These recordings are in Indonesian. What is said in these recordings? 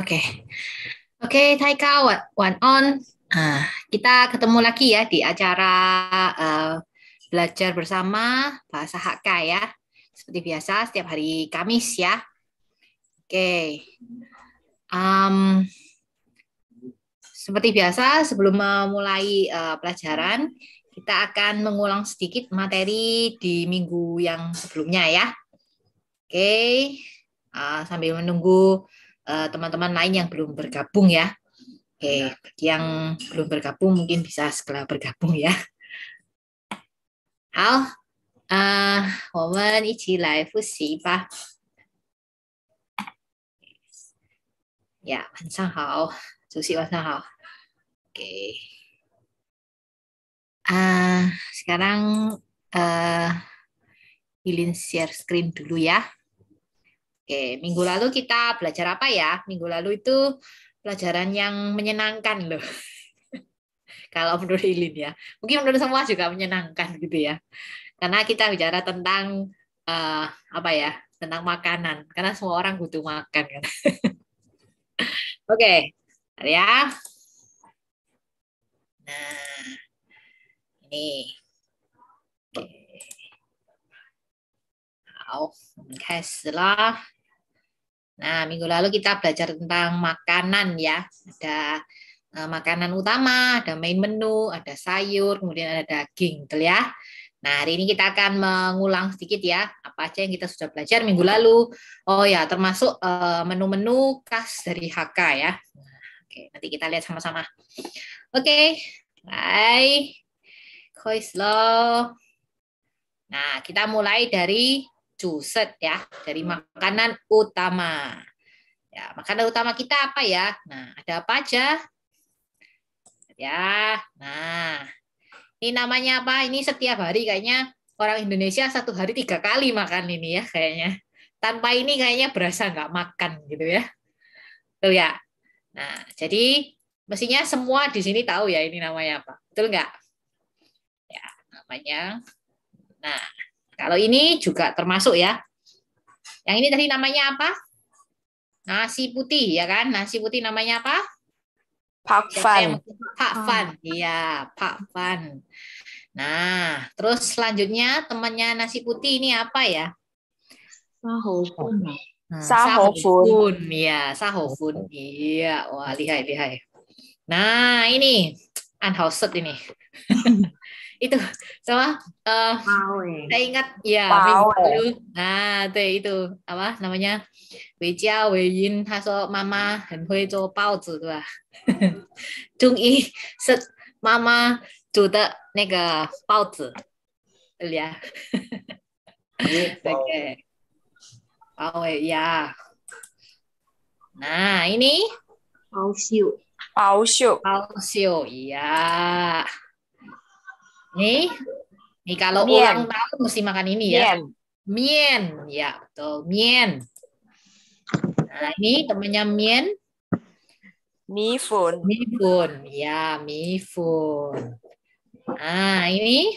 Oke, oke, Taika, one on. Nah, kita ketemu lagi ya di acara eh, belajar bersama bahasa Hakka ya. Seperti biasa setiap hari Kamis ya. Oke, Em, seperti biasa sebelum memulai pelajaran kita akan mengulang sedikit materi di minggu yang sebelumnya ya. Oke, sambil menunggu teman-teman lain yang belum bergabung ya. Oke, bagi yang belum bergabung mungkin bisa segera bergabung ya. 好，我们一起来复习吧。呀，晚上好，主席晚上好。Oke, sekarang uh, Ilin share screen dulu ya. Oke, minggu lalu kita belajar apa ya? Minggu lalu itu pelajaran yang menyenangkan loh. Kalau menurut Ilin ya, mungkin menurut semua juga menyenangkan gitu ya. Karena kita bicara tentang apa ya? Tentang makanan. Karena semua orang butuh makan kan. Oke, ya. Nah, ini. Oke. 好，我们开始啦。Nah, minggu lalu kita belajar tentang makanan ya. Ada makanan utama, ada main menu, ada sayur, kemudian ada daging, betul ya. Nah, hari ini kita akan mengulang sedikit ya, apa aja yang kita sudah belajar minggu lalu. Oh ya, termasuk menu-menu khas dari HK ya. Nah, oke, nanti kita lihat sama-sama. Oke, baik. Koislo. Nah, kita mulai dari juset ya, dari makanan utama. Ya, makanan utama kita apa ya? Nah, ada apa aja? Ya, nah, ini namanya apa? Ini setiap hari kayaknya orang Indonesia satu hari 3 kali makan ini ya kayaknya. Tanpa ini kayaknya berasa nggak makan gitu ya. Tuh ya. Nah, jadi mestinya semua di sini tahu ya ini namanya apa. Betul nggak? Ya, namanya. Nah, kalau ini juga termasuk ya. Yang ini tadi namanya apa? Nasi putih ya kan? Nasi putih namanya apa? Pak Fan. Pak Fan. Iya, Pak Fan. Nah, terus selanjutnya temannya nasi putih ini apa ya? Sahofun. Sahofun. Ya, sahofun. Iya, wah lihai lihai. Nah, ini unhosted ini. Itu sama saya ingat ya minggu lalu. Nah, itu apa namanya? 回家回音，他说妈妈很会做包子，对吧？终于是妈妈煮的那个包子，对呀。Oke, oh ya. Nah, ini Pausyu. palsio, iya. Nih kalau Mien. ulang tahun mesti makan ini ya. Mien. Mien, ya betul, mien. Nah, ini temannya mien. Mifun. Mifun, ya mifun. Nah, ini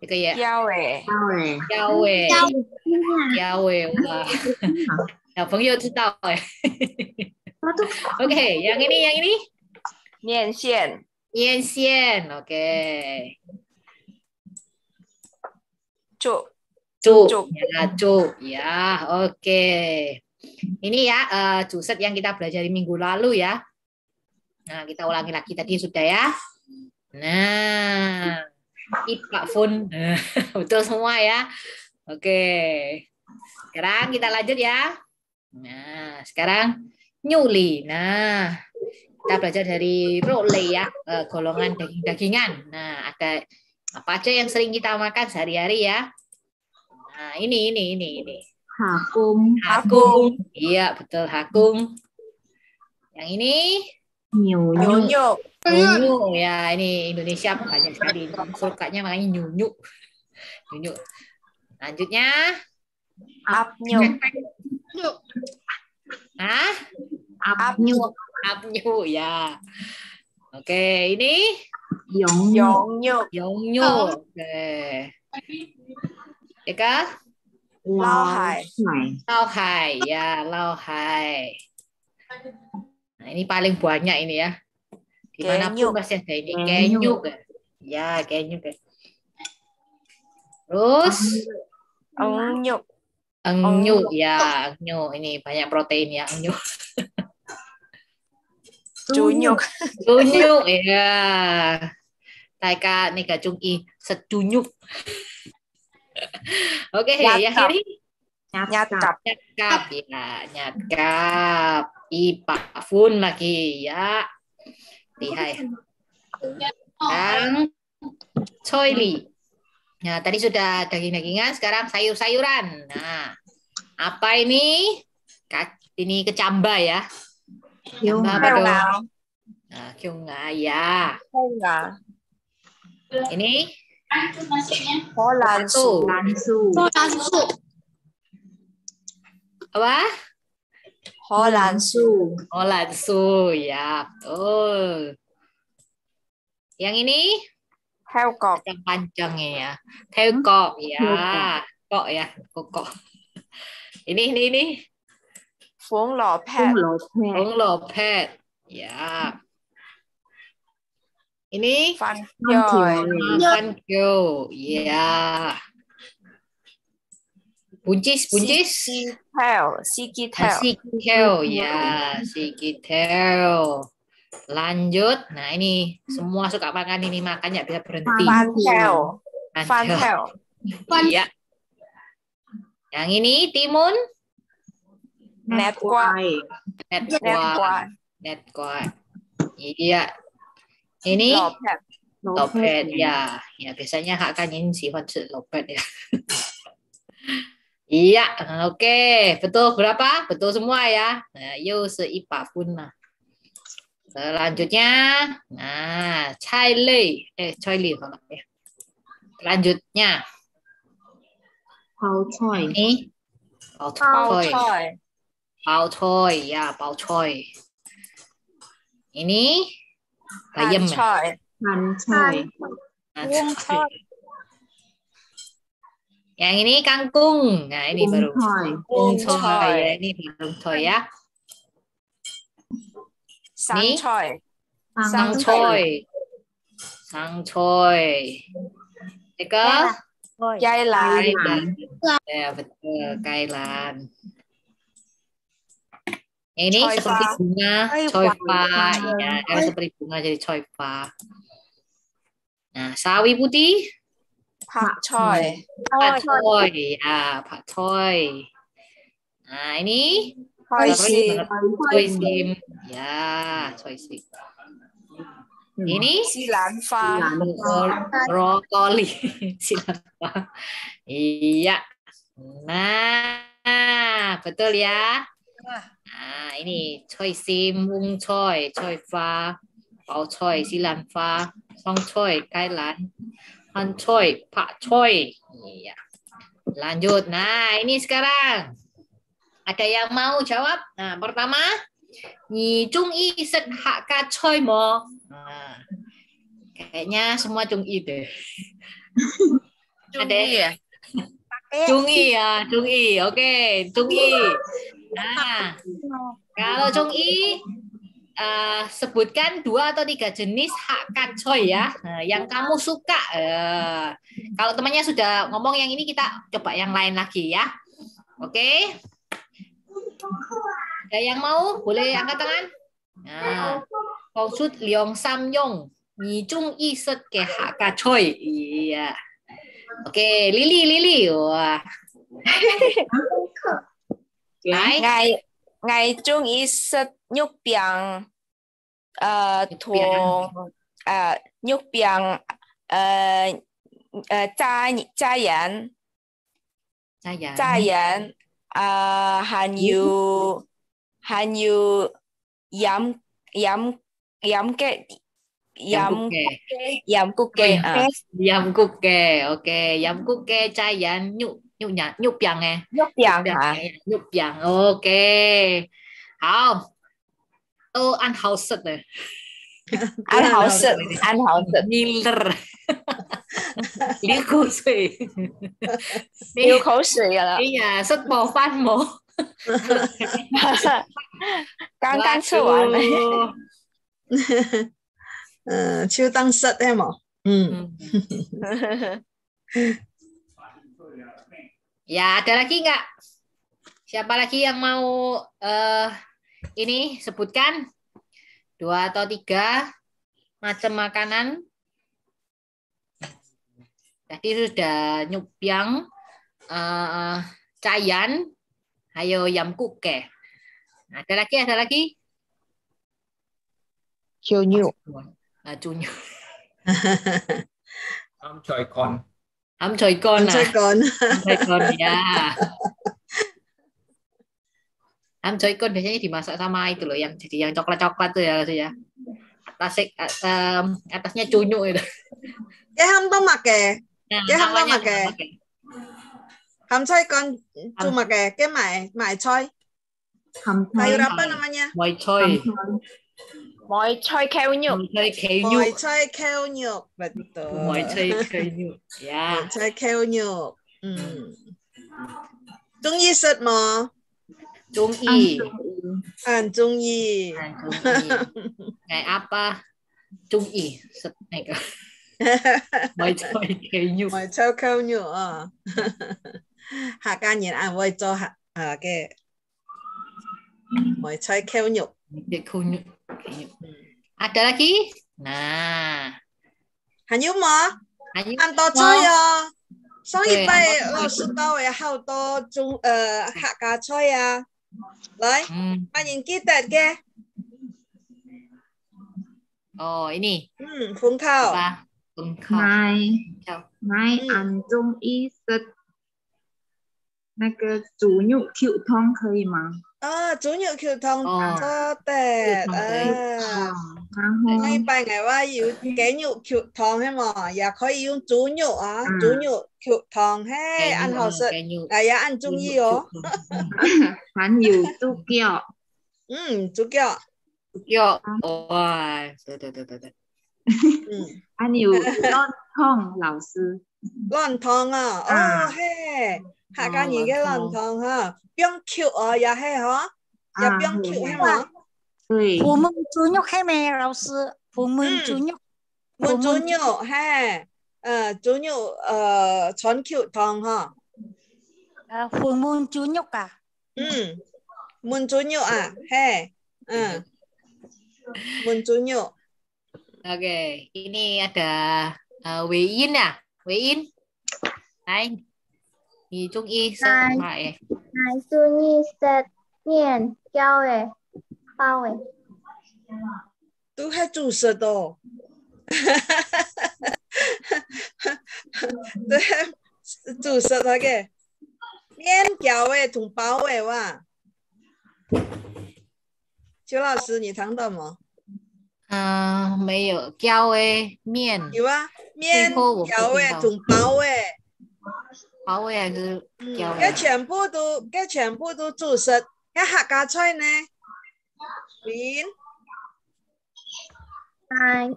itu ya. Yawe. Yawe. Yawe, wah. 小朋友知道哎。Oke, yang ini. 面线。面线, oke. Cuk. Cuk, Cuk. ya, cuk, ya, oke. Ini ya juset yang kita belajar minggu lalu ya. Nah, kita ulangi lagi tadi sudah ya. Nah, Pak Fun, betul semua ya. Oke, sekarang kita lanjut ya. Nah, sekarang nyuli. Nah, kita belajar dari role ya, golongan daging-dagingan. Nah, ada apa aja yang sering kita makan sehari-hari ya. Nah, ini. Hakung. Iya, betul hakung. Yang ini Nyunyu. nyunyu. Ya, ini Indonesia banyak sekali. Sukanya makanya nyunyu. Nyunyu. Lanjutnya Apnyu. Hah? Apnyu. Apnyu ya. Oke, ini Yongyu. Yongyu. Oke. Ya kah? Lao Hai. Lao Hai ya, Lao Hai. Nah, ini paling banyak ini ya. Dimanapun Kenyuk. pasti ada ini. Kenyuk. Ya, kenyuk. Terus Engnyuk. engnyuk. Ya, engnyuk. Ini banyak protein ya, engnyuk. Cunyuk. Cunyuk. Ya. Taika nika cungi sedunyuk. Oke, yang ini Nyatap. nyakap ya, nyakap. Ipa fun lagi ya. Lihai. Yang choili. Nah, tadi sudah daging-dagingan, sekarang sayur-sayuran. Nah, apa ini? Ini kecamba ya. Kecamba apa dong? Nah, kyunga ya. Ini Holansu. apa? Holansu. Holansu ya, betul. Yang ini Heo kok. yang panjangnya ya. Teukok ya. Kok ya, kok. Ini. Phung lo pet. Bung lopet. Ya. Ini Fan Joy. Fankyo. Ya. Buncis. Sikitel. Ya, sikitel. Lanjut. Nah, ini semua suka makan ini, makanya bisa berhenti. Fantel. Ya. Yang ini timun. Netquai. Netquai. Iya. Ini lopet ya. Ya, biasanya Kak Kanyin siwan lopet ya. Iya, oke. Betul berapa? Betul semua ya. Nah, yuk seipa pun lah. Selanjutnya, nah, chai li kalau ya. Selanjutnya, ini Pao choy ya, pao choy. Ini bayam ya. Yang ini kangkung. Nah, ini baru bung choy ya, ini bung choy ya. Ini sang choy. Eka Kailan. ya, betul, kailan. Ini Choy seperti fa. bunga choy fa ya, seperti bunga jadi choy fa. Nah, sawi putih Pak choy. pak choy ya, pak choy. Nah, ini Choy si. choy sim ya, choy sim. Ini Silan fa. brokoli silakan. Iya. Nah, betul ya. Nah, ini choy sim, wung choy, choy fa, bao choy, silan fa, song choy, kailan, han choy, pak choy. Iya. Lanjut. Nah, ini sekarang ada yang mau jawab? Nah, pertama, Nyi Chung I set hak ka choy mo. Nah, kayaknya semua Chung I deh. Ada ya? Chung I ya, Chung I. Oke, Chung I. Nah, kalau Chung I sebutkan 2 atau 3 jenis hak kacoy ya, yang kamu suka. Kalau temannya sudah ngomong yang ini, kita coba yang lain lagi ya. Oke. Ada yang mau? Boleh angkat tangan. Nah, Kongsut Liong Sam Yong, Ni Chung I Set ke hak kacoy. Iya. Oke, Lili. Wah. Ngày Trung ý sức nhục biang thùng nhục biang gia yến hàn yu yam cookie oke, yam cookie giant nhục biang nghe hả? Nhục biang, ok. Hảo, tôi ăn hảo sật này. Ăn hảo sật. Miller. Liu khẩu sủy. Liu khẩu sủy rồi. Đi nhà sất bò phan mổ. 刚吃完。chưa tăng sật em ạ. Ya, ada lagi nggak? Siapa lagi yang mau ini sebutkan 2 atau 3 macam makanan? Tadi sudah nyupiang, cayan, ayo yam kuke. Ada lagi? Chiều nhụ. Chunyu. Trời con. Trời con. Ya. Amjoikon biasanya dimasak sama itu loh, yang jadi yang coklat-coklat tuh ya. Atasnya cunyu itu. Cái hâm tao mặc kìa. Cái hâm tao mặc kìa. Hâm xoay con chu mặc kìa. Cái mải choy. Sayur apa namanya? Moi choy. Moi choy kheo nhục. Moi choy kheo nhục. Betul. Moi choy kheo nhục. Ya. Moi choy kheo nhục. Trung y sật mà. Trung y. Trung y. Ngày apa? Trung y. Sật này cơ. Moi choy kheo nhục. Moi choy kheo nhục. Hạ ca nhìn ăn voi cho cái moi choy kheo nhục. Ada lagi? Nah. Hanyu mà. Ăn to chơi à. Sáng一拜老師到有好多種客家菜啊。來，歡迎記得嘅。Oh, ini. Phun khao. Mai ăn中医是那个猪肉 Q 汤可以吗？猪肉 Q 湯多的。ngày bài ngày qua dùng cái nhục Q 湯係嘛，也可以用豬肉啊，豬肉 Q 湯嘿，ăn好食，也ăn中醫哦。還有豬腳。豬腳。哇，對。還有亂湯老師。亂湯啊，嘿，客家人嘅亂湯哈，冰 Q 也係嗬，也冰 Q 係嘛。對。phụ mừng chú nhục hay mẹ lão sư phụ mừng chú nhục mừng chú nhục ha chú nhục chọn cute thong ha phụ mừng chú nhục à mừng chú nhục à he mừng chú nhục. Oke, ini ada Wei Yin ya, Wei Yin. Hai, Yi Trung Y sẽ mãi. Hai Trung Y sẽ miền cao ấy. Bao ấy. Tôi hay chủ sở đó. Tôi hay chủ sở đó kìa. Miên cao ấy, thùng bao ấy哇. Chú lão sư, 你听到吗？没有高诶面。有啊，面高诶，同包诶。包诶还是高诶？这全部都主食，这客家菜呢？Win.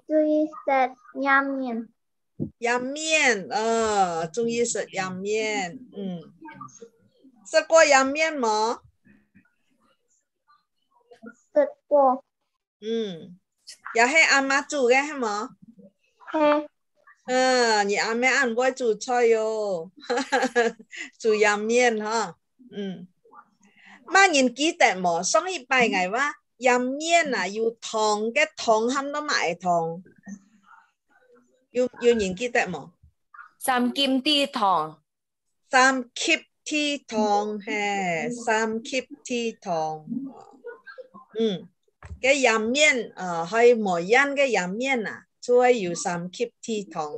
Chú ý sệt yam miên. Yam miên, chú ý sệt yam miên. Sệt qua yam miên mà? Sệt qua. Dạ hay ăn má chủ cái hả mà? Hay. Nhị ăn mẹ ăn với chủ chơi yo. Chủ yam miên ha. Mà nhìn kỹ tệ mà, xong y bài ngày wa. Yam miên à, yêu thong, cái thong hâm nó mại thong. Yêu nhìn kỹ tệ mà. Sam kim ti thong. Sam kip ti thong he. Sam kip ti thong. Cái yam miên, hay mỗi yan cái yam miên à. Chú ấy yêu sam kip ti thong.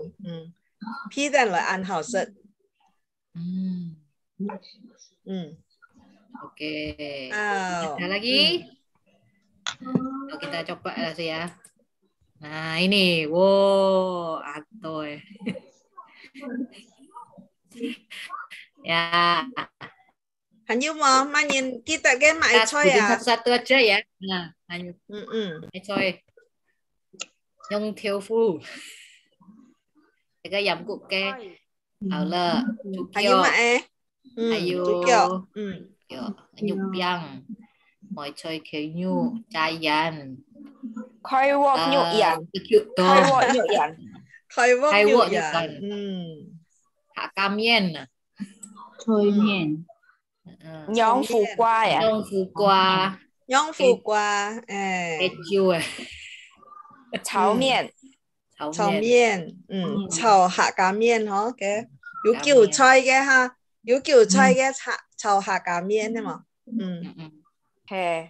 Pi đàn là ăn hảo sật. Oke. Ada lagi? Kita coba lah sih ya. Nah ini, wow, atoy. Ya. Hanya mà nhìn kita cái mãi chơi à? Satu-satu aja ya. Nah, hanya mãi chơi. Nhung thiêu phu. Cái yam cụ ke. Hảo lợ. Hanya mãi. Ayo. Tukyo. Yo, Nhục mọi chơi kêu nhu, Giant. Khôi quốc nhục yển. Khôi quốc nhục yển. Khôi quốc Khai nhục quốc yển. Hạ Cam Miên. Thôi miền. Nhóm Phú Qua à? Nhông Phú Qua. Nhông Phú Qua. Cái chiêu Cháo miên. Cháo miên. Cháo hạ cá miên hả? Cái yếu kiểu chai cái ha. Yếu kiểu chai cái cháo hạ cá miên đấy mà. Hè.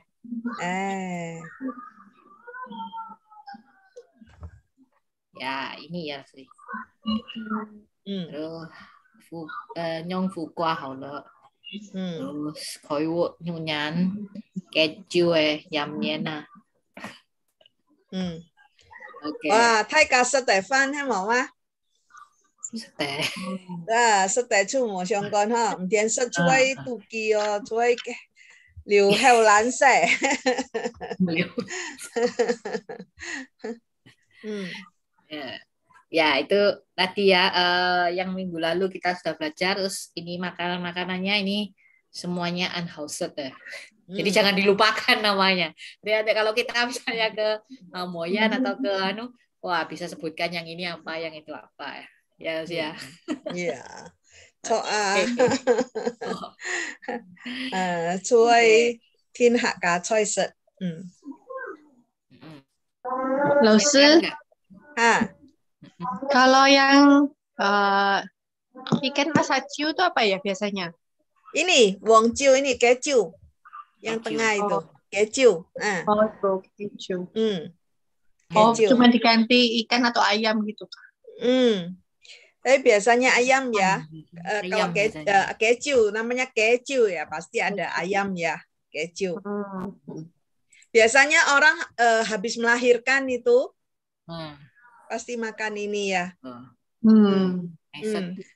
Ya, ini ya sih. Terus Nhông Phú Qua hảo了. Terus khói quốc nhu nhán. Cái chiêu yam miên à. Wow, thay cả sơ tẻ phan hay mà má? Sơ tẻ chú mùa xong con ha. Điện sơ chuối tù kỳ chuối liu heo lan xe. Ya itu tadi ya yang minggu lalu kita sudah belajar. Terus ini makanan-makanannya ini semuanya unhoused ya. Jadi jangan dilupakan namanya. Jadi kalau kita misalnya ke Moyan atau ke wah bisa sebutkan yang ini apa, yang itu apa ya. Ya. Iya. Cuy thiên hạ cá choi sật. Lão sư. Kalau yang ikan asacil itu apa ya biasanya? Ini wong ciu, ini keju. Yang tengah itu keju. Keju. Keju. Cuma diganti ikan atau ayam gitu. Tapi biasanya ayam ya. Kalau keju namanya keju ya, pasti ada ayam ya, keju. Biasanya orang habis melahirkan itu pasti makan ini ya.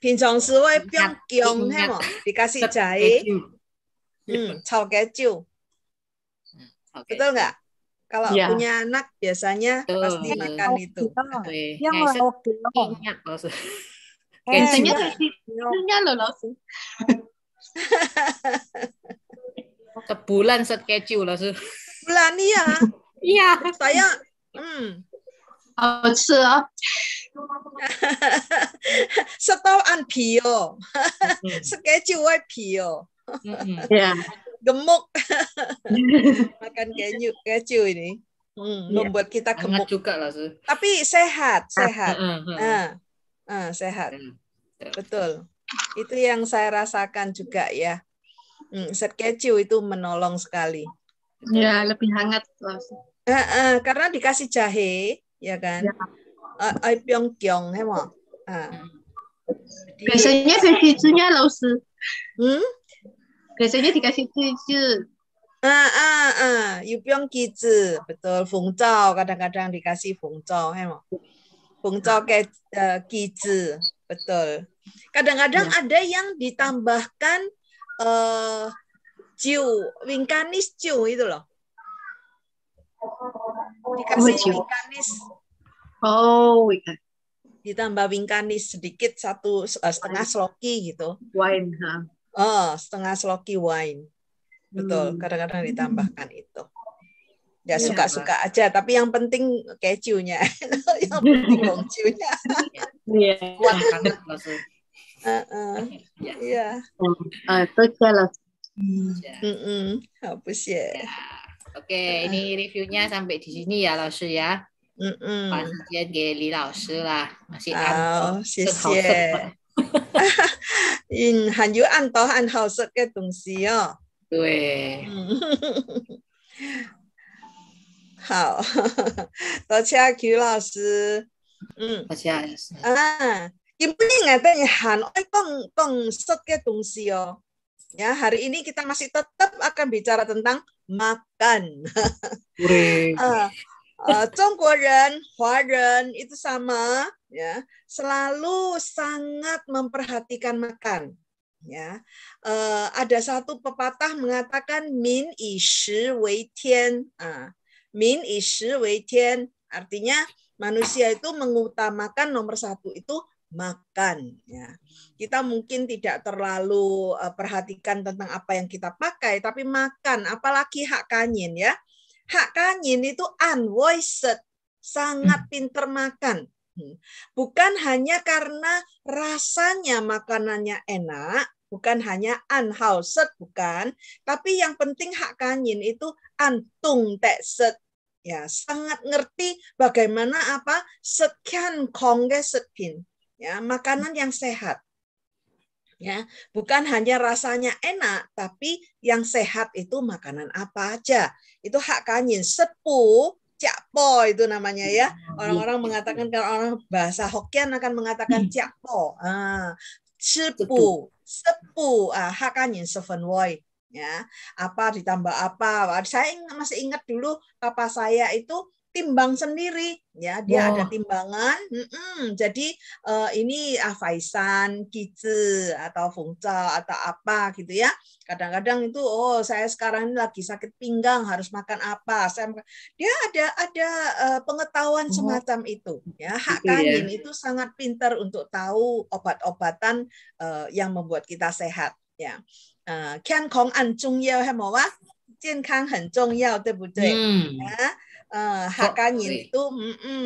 Pinjong suwe pyong kyong hemo, dikasih jahe. Chao keju. Betul nggak? Kalau punya anak biasanya pasti makan itu. Biasanya kejunya loh. Sebulan set keju loh. Bulan iya. Iya. Saya setau an pio. Sekeju wae pio. Gemuk. Makan keju ini membuat kita gemuk juga lah. Tapi sehat. Sehat. Betul. Itu yang saya rasakan juga ya. Set keju itu menolong sekali. Ya, lebih hangat. Karena dikasih jahe, ya kan? Ai pyong kyong, hemo. Biasanya kejunya lausu. Biasanya dikasih keju. Yupyong kizi, betul. Fungzao kadang-kadang dikasih fungzao, hemo. Fungzao kizi, betul. Kadang-kadang ada yang ditambahkan jiu, wingkanis jiu itu loh. Dikasih wingkanis. Wingkanis. Ditambah wingkanis sedikit, setengah sloki gitu. Wine, setengah sloki wine. Betul, kadang-kadang ditambahkan itu. Ya suka-suka aja, tapi yang penting kejunya. Yang penting wongjunya. Kuat banget maksud. Iya. Itu jelas. Hapus ya. Oke, ini reviewnya sampai di sini ya, Lao Shi ya. 把时间给李老师啦，好，谢谢。很有按到很好食的东西哦。对。好，多謝 Q 老師。多謝老師。Yang penting ada yang講食嘅東西哦。Ya, hari ini kita masih tetap akan bicara tentang makan. 中国人、华人 itu sama, ya, selalu sangat memperhatikan makan. Ya, ada satu pepatah mengatakan min yi shi wei tian. Min yi shi wei tian artinya manusia itu mengutamakan nomor satu itu makan. Ya. Kita mungkin tidak terlalu perhatikan tentang apa yang kita pakai, tapi makan, apalagi hak kanyin ya. Hak kanyin itu unvoiced, sangat pinter makan. Bukan hanya karena rasanya makanannya enak, bukan hanya unhoused, bukan, tapi yang penting hak kanyin itu antung tekset. Ya, sangat ngerti bagaimana apa sekian kongge sepin. Ya, makanan yang sehat. Ya, bukan hanya rasanya enak, tapi yang sehat itu makanan apa aja. Itu hak kanyin. Sepu, ciakpo itu namanya ya. Orang-orang mengatakan, kalau orang bahasa Hokkien akan mengatakan ciakpo. Sepu, hak kanyin sevenwoi. Ya, apa ditambah apa. Saya masih ingat dulu papa saya itu timbang sendiri, ya dia ada timbangan. Jadi ini Faisan, Kizi atau Fungca atau apa gitu ya. Kadang-kadang itu saya sekarang ini lagi sakit pinggang harus makan apa. Dia ada pengetahuan semacam itu. Ya hak kanyin itu sangat pintar untuk tahu obat-obatan yang membuat kita sehat. Ya, 健康很重要，係冇啊？健康很重要，對不對？hak kanyin itu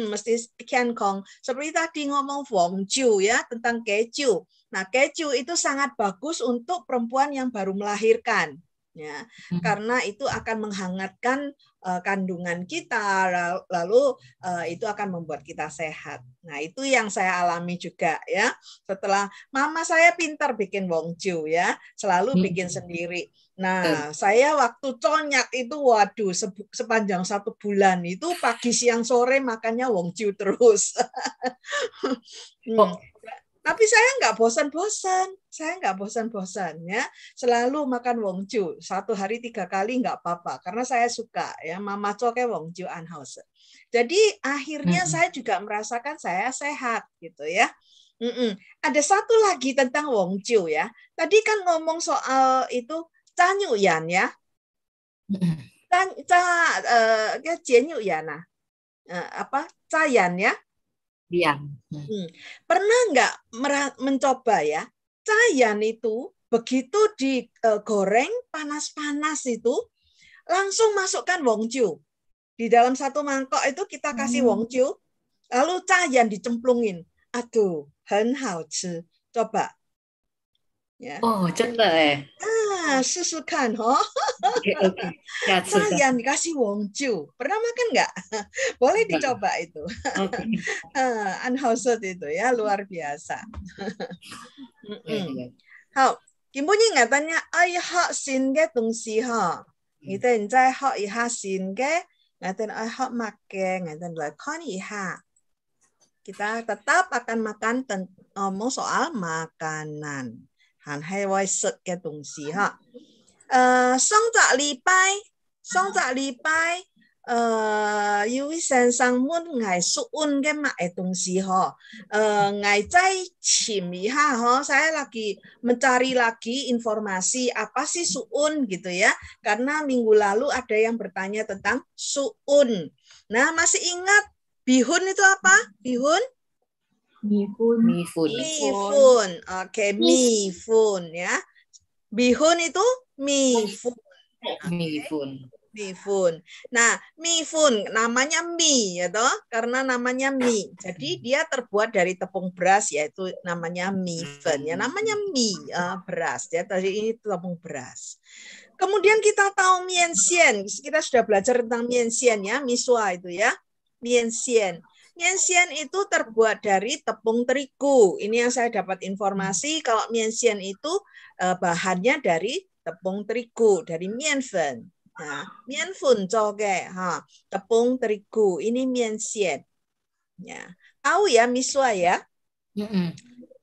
mesti kiankong. Seperti tadi ngomong wongju ya tentang keju. Nah keju itu sangat bagus untuk perempuan yang baru melahirkan, ya karena itu akan menghangatkan kandungan kita, lalu itu akan membuat kita sehat. Nah itu yang saya alami juga ya. Setelah mama saya pintar bikin wongju ya, selalu bikin sendiri. Nah, saya waktu conyak itu, waduh, sepanjang 1 bulan itu pagi, siang, sore makannya wongju terus. Tapi saya nggak bosan-bosan. Saya nggak bosan-bosan ya. Selalu makan wongju. 1 hari 3 kali nggak apa-apa. Karena saya suka ya. Mama coke wongju anhause. Jadi akhirnya saya juga merasakan saya sehat gitu ya. Ada satu lagi tentang wongju ya. Tadi kan ngomong soal itu Canyuyan ya, apa cayan ya? Iya. Pernah nggak mencoba ya? Cayan itu begitu digoreng panas-panas itu langsung masukkan wongju di dalam 1 mangkok itu kita kasih wongju, lalu cayan dicemplungin. Aduh, 很好吃. Coba. Ya. 真的哎。试试看Oke. Cayan dikasih wongju. Pernah makan nggak? Boleh dicoba itu. Unhoused itu ya, luar biasa. Hao, Kim Bunyi nggak tanya, ai hak sin ke tungsi ha. Kita enjai hak iha sin ke, ngaten ai hak make, ngaten lai kon iha. Kita tetap akan makan ngomong soal makanan. Han hai wai set ke tungsi ha. Song dạ li bai, Yui sen sang mun ngai suun ke mak tungsi ha. Ngai zai chim iha ha. Saya lagi mencari lagi informasi apa sih suun gitu ya. Karena minggu lalu ada yang bertanya tentang suun. Nah, masih ingat bihun itu apa? Bihun? Mifun. Oke, mifun ya. Bihun itu mifun. Mifun. Nah, mifun namanya mie ya toh, karena namanya mie. Jadi dia terbuat dari tepung beras, yaitu namanya mifun. Ya namanya mie beras ya. Tadi ini tepung beras. Kemudian kita tahu mien xian. Kita sudah belajar tentang mien xian ya, misua itu ya. Mien xian. Mien xian itu terbuat dari tepung terigu. Ini yang saya dapat informasi kalau mien xian itu bahannya dari tepung terigu, dari mianfen. Nah, mianfen joge, tepung terigu. Ini mien xian. Ya. Tahu ya misua ya?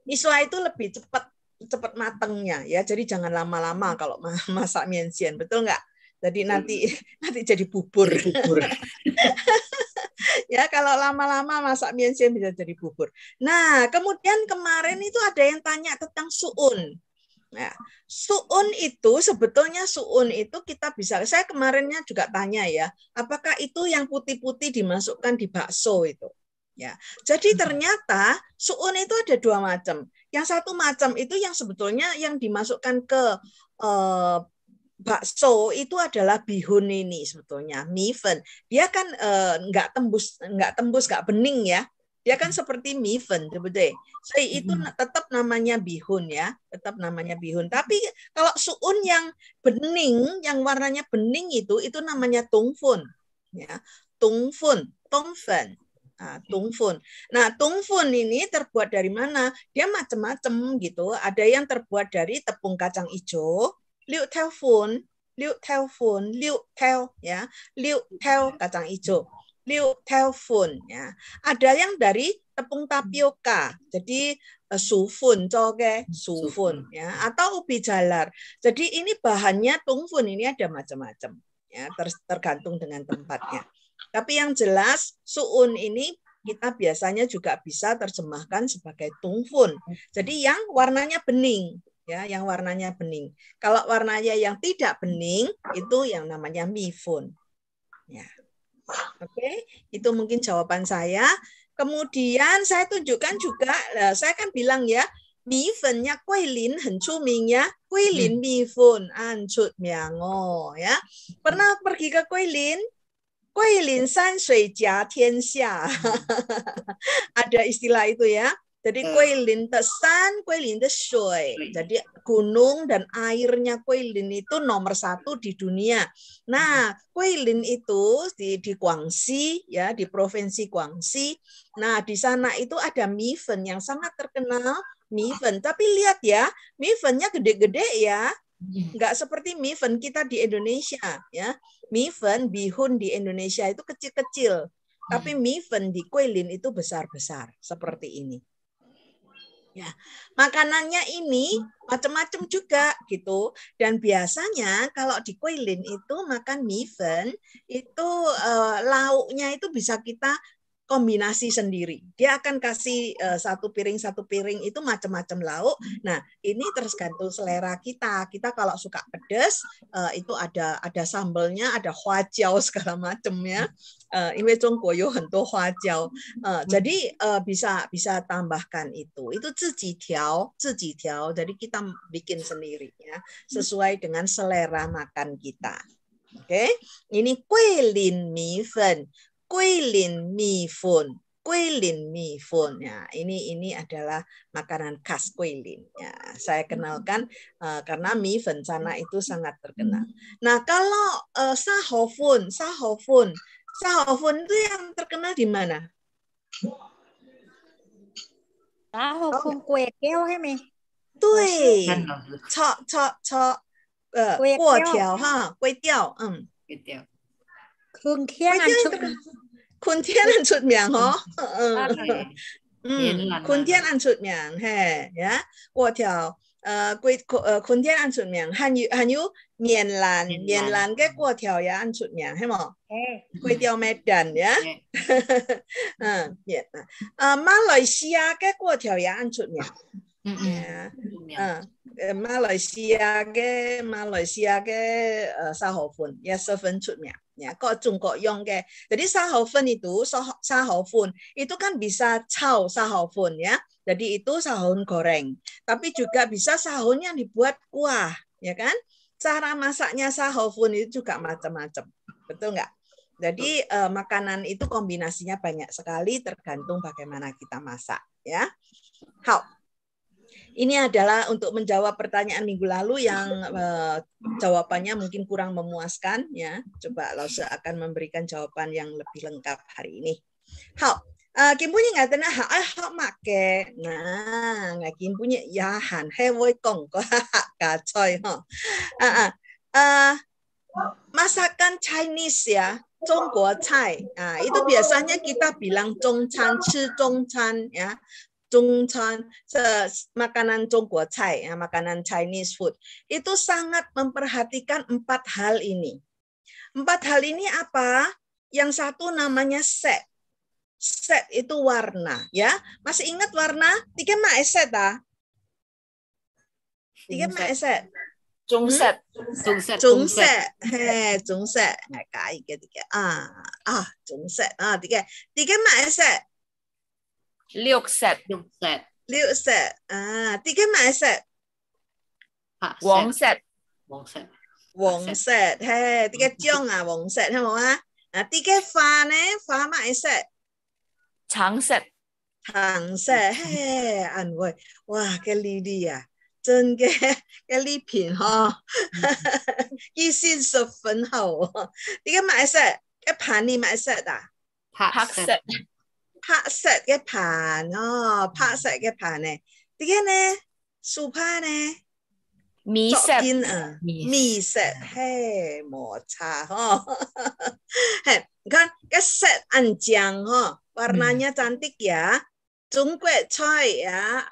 Misua itu lebih cepat matangnya ya. Jadi jangan lama-lama kalau masak mien xian, betul nggak? Jadi nanti jadi bubur. Ya, kalau lama-lama masak mien xian bisa jadi bubur. Nah, kemudian kemarin itu ada yang tanya tentang suun. Nah, suun itu sebetulnya kita bisa, saya kemarinnya juga tanya ya, apakah itu yang putih-putih dimasukkan di bakso itu? Ya, jadi ternyata suun itu ada 2 macam. Yang satu macam itu yang sebetulnya yang dimasukkan ke bakso itu adalah bihun ini sebetulnya, mifen. Dia kan nggak tembus, nggak bening ya. Dia kan seperti mifen, betul. Jadi itu tetap namanya bihun ya, tetap namanya bihun. Tapi kalau suun yang bening, yang warnanya bening itu namanya tungfun, ya, tungfun. Tungfun. Nah, tungfun ini terbuat dari mana? Dia macam-macam gitu. Ada yang terbuat dari tepung kacang hijau, liu teo ya, liu teo kacang hijau, liu teo fun ya. Ada yang dari tepung tapioka. Jadi sufun ya, atau ubi jalar. Jadi ini bahannya tungfun ini ada macam-macam ya, tergantung dengan tempatnya. Tapi yang jelas suun ini kita biasanya juga bisa terjemahkan sebagai tungfun. Jadi yang warnanya bening, ya, yang warnanya bening. Kalau warnanya yang tidak bening itu yang namanya mifun. Ya. Oke, itu mungkin jawaban saya. Kemudian saya tunjukkan juga, saya kan bilang ya, mifennya Guilin 很出名ya, Guilin mifun ancut miango ya. Pernah pergi ke Guilin? Guilin san shui jia tian xia. Ada istilah itu ya. Jadi Guilin de san, Guilin de shui. Jadi gunung dan airnya Guilin itu nomor 1 di dunia. Nah, Guilin itu di Guangxi ya, di provinsi Guangxi. Nah, di sana itu ada mifen yang sangat terkenal, mifen. Tapi lihat ya, mifennya gede-gede ya. Nggak seperti mifen kita di Indonesia ya. Mifen, bihun di Indonesia itu kecil-kecil. Tapi mifen di Guilin itu besar-besar seperti ini. Ya, makanannya ini macam-macam juga gitu. Dan biasanya kalau di Guilin itu makan mifen itu lauknya itu bisa kita kombinasi sendiri. Dia akan kasih satu piring itu macam-macam lauk. Nah, ini tergantung selera kita. Kita kalau suka pedas itu ada sambalnya, ada huajiao segala macam ya. Ini Jongguo有很多花椒. Jadi bisa tambahkan itu. Itu 自己调. Jadi kita bikin sendiri ya, sesuai dengan selera makan kita. Oke. Ini Guilin mifen. Guilin mifun ya, ini adalah makanan khas Guilin ya. Saya kenalkan karena mifen sana itu sangat terkenal. Nah, kalau sahofun itu yang terkenal di mana? Sahofun kue keo heme. 对，过条哈，粿条，春天安出名，春天很出名哦，春天很出名，嘿呀，粿條，春天很出名，還有棉蘭嘅粿條也很出名，係冇？粿條Medan ya，馬來西亞嘅粿條也很出名，馬來西亞嘅沙河粉也十分出名。Ya,各種各樣嘅. Jadi sahofun itu, sahofun itu kan bisa cao sahofun ya. Jadi itu sahun goreng. Tapi juga bisa sahun yang dibuat kuah, ya kan? Cara masaknya sahofun itu juga macam-macam. Betul nggak? Jadi makanan itu kombinasinya banyak sekali tergantung bagaimana kita masak, ya. How? Ini adalah untuk menjawab pertanyaan minggu lalu yang jawabannya mungkin kurang memuaskan ya. Coba Lause akan memberikan jawaban yang lebih lengkap hari ini. Hao, Kim punya nggak tenang? Hao make. Nah, nggak Kim punya ya han he woi kong ko kacoy ho. Masakan Chinese ya, Zhongguo cai. Nah, itu biasanya kita bilang zhongchan, ci zhongchan ya. Zhongchan, makanan Zhongguo cai, ya, makanan Chinese food, itu sangat memperhatikan 4 hal ini. 4 hal ini apa? Yang satu namanya set. Set itu warna, ya. Masih ingat warna? 3 mak set ah? 3 mak set. Zhongset. Zhongset. He, Zhongset. Ngai kai ke 3. Zhongset. 3 mak set. 6 set. 6 set. 6 set. Tiga mấy set? 8 Wong set. set. Wong set. Wong set. Hey, tiga chong wong set thấy không á? Tiga pha nè, pha mấy set?长set. Thằng set. Hey, anh ơi. Wow, cái ly đi à. Chân cái ly品哈，記性十分好。tiga mấy set? Cái盤你mấy set à? Park set. Park set cái盤Park set cái盤nè. Tiga nè, supa nè. Mi set. Mi set. Hey, 冇差哈。Hey, 你看cái set anjang ha, warnanya cantik ya. Jungkwe choi ya,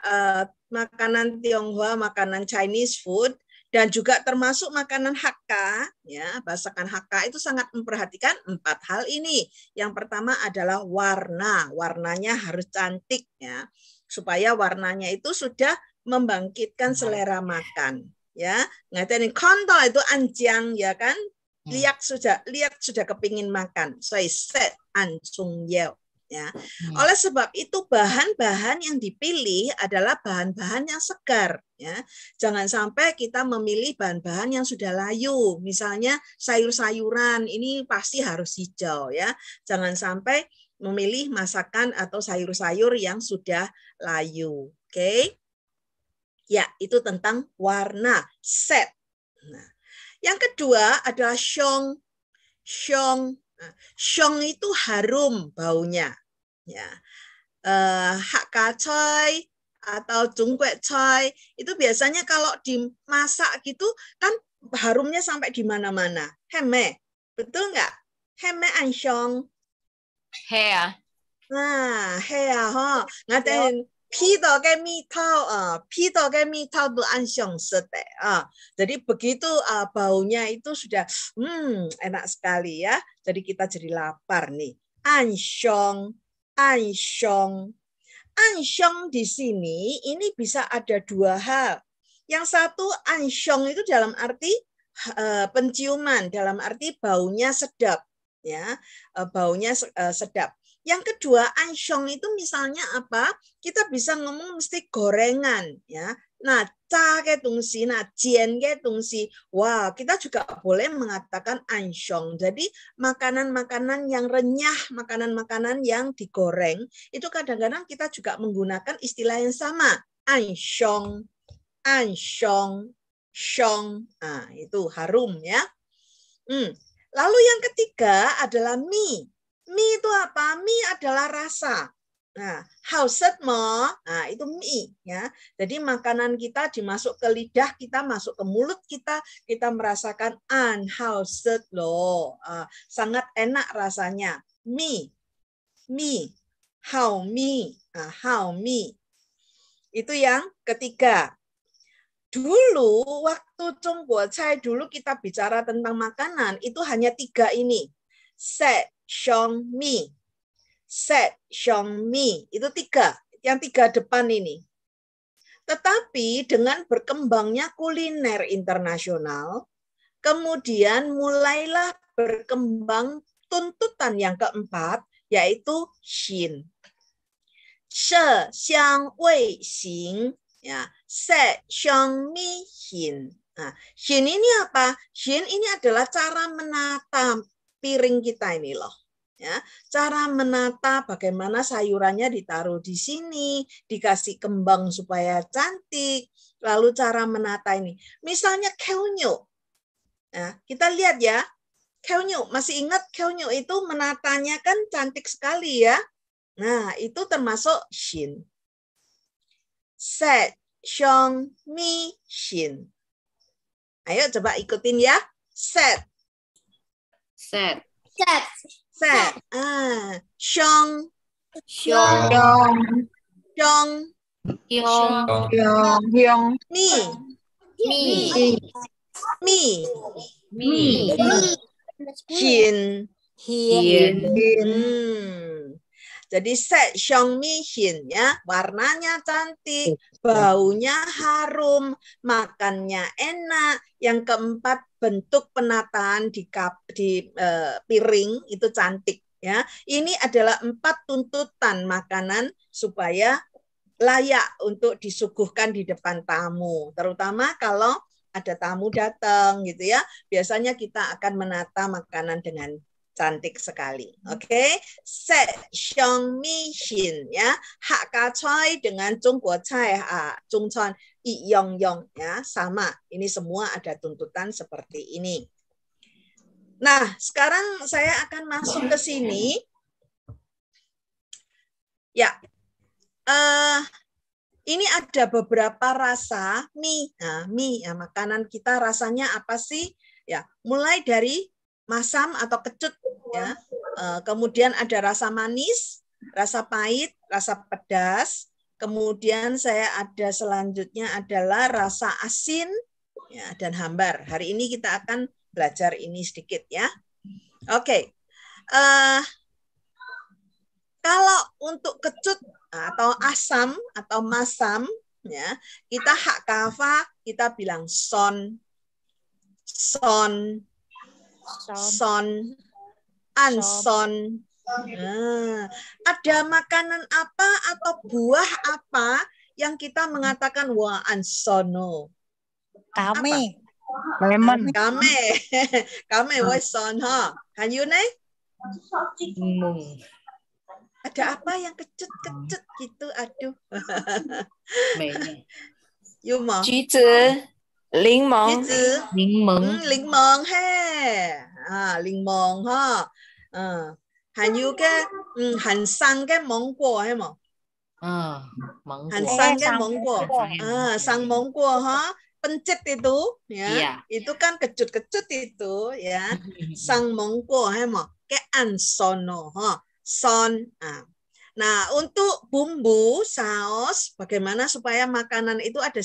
makanan Tionghoa, makanan Chinese food, dan juga termasuk makanan Hakka ya. Masakan Hakka itu sangat memperhatikan 4 hal ini. Yang pertama adalah warna, warnanya harus cantik ya, supaya warnanya itu sudah membangkitkan selera makan ya. Ngatain konto itu anjang ya kan, lihat sudah kepingin makan, so set ansung yeo. Ya. Oleh sebab itu bahan-bahan yang dipilih adalah bahan-bahan yang segar ya. Jangan sampai kita memilih bahan-bahan yang sudah layu. Misalnya sayur-sayuran ini pasti harus hijau ya. Jangan sampai memilih masakan atau sayur-sayur yang sudah layu. Oke. Ya, itu tentang warna set. Nah, yang kedua adalah syong. Syong itu harum baunya ya. Hakka choy atau jungkwe choy itu biasanya kalau dimasak gitu kan harumnya sampai di mana-mana. Heme, betul nggak? Heme ansyong. Hair. Nah, hair ha. Ngatain pido ke mitau bu ansyong sete. Jadi begitu baunya itu sudah enak sekali ya. Jadi kita jadi lapar nih. Ansyong di sini ini bisa ada 2 hal. Yang satu ansyong itu dalam arti penciuman, dalam arti baunya sedap ya, baunya sedap. Yang kedua, ansyong itu misalnya apa? Kita bisa ngomong mesti gorengan ya. Nah, ca ke tungsi, nah jian ke tungsi. Wah, kita juga boleh mengatakan ansyong. Jadi makanan-makanan yang renyah, makanan-makanan yang digoreng, itu kadang-kadang kita juga menggunakan istilah yang sama. Ansyong, syong. Nah, itu harum ya. Lalu yang ketiga adalah mie. Mie itu apa? Mie adalah rasa. Nah, hauset mo, nah itu mie ya. Jadi makanan kita dimasuk ke lidah kita, masuk ke mulut kita merasakan an hauset loh. Sangat enak rasanya. Mie, hao mie. Itu yang ketiga. Dulu waktu Zhongguo Cai dulu kita bicara tentang makanan itu hanya 3 ini. Set, xiong, mi. Set, xiong, mi. Itu 3. Yang 3 depan ini. Tetapi dengan berkembangnya kuliner internasional, kemudian mulailah berkembang tuntutan yang keempat, yaitu xin. She, xiang, wei, xing. Ya, set, xiong, mi, xin. Nah, xin ini apa? Xin ini adalah cara menata piring kita ini loh. Ya, cara menata bagaimana sayurannya ditaruh di sini, dikasih kembang supaya cantik, lalu cara menata ini. Misalnya keonyo. Nah, kita lihat ya. Keonyo, masih ingat keonyo itu menatanya kan cantik sekali ya. Nah, itu termasuk shin. Set, xiong, mi, shin. Ayo coba ikutin ya. Set. Set. Xiong. Mi. Hin. Jadi set xiong mi hin ya, warnanya cantik, baunya harum, makannya enak. Yang keempat, bentuk penataan di piring itu cantik Ya, ini adalah 4 tuntutan makanan supaya layak untuk disuguhkan di depan tamu, terutama kalau ada tamu datang gitu ya. Biasanya kita akan menata makanan dengan cantik sekali. Oke, set xiang mi xin ya, hak ka cai dengan Jungguo cai Zhongchuan yi yong yong ya, sama. Ini semua ada tuntutan seperti ini. Nah, sekarang saya akan masuk ke sini. Ya, ini ada beberapa rasa mie. Nah, mie ya, makanan kita rasanya apa sih? Ya, mulai dari masam atau kecut ya. Kemudian ada rasa manis, rasa pahit, rasa pedas. Kemudian saya ada selanjutnya adalah rasa asin ya, dan hambar. Hari ini kita akan belajar ini sedikit ya. Oke. Kalau untuk kecut atau asam atau masam ya, kita hak kafa kita bilang son, anson. Nah, ada makanan apa atau buah apa yang kita mengatakan wah ansono? Kami. Lemon. Kame wes son ha. Hanyu ne? Ada apa yang kecut-kecut gitu? Aduh. Yuma. 橘子、柠檬、橘子、柠檬嘿，柠檬哈，还有个很生嘅芒果係冇？很生嘅芒果，生芒果哈。Pencet itu ya, itu kan kecut-kecut itu ya, sang mongko hemo ke ansono ha, son. Nah, untuk bumbu saus bagaimana supaya makanan itu ada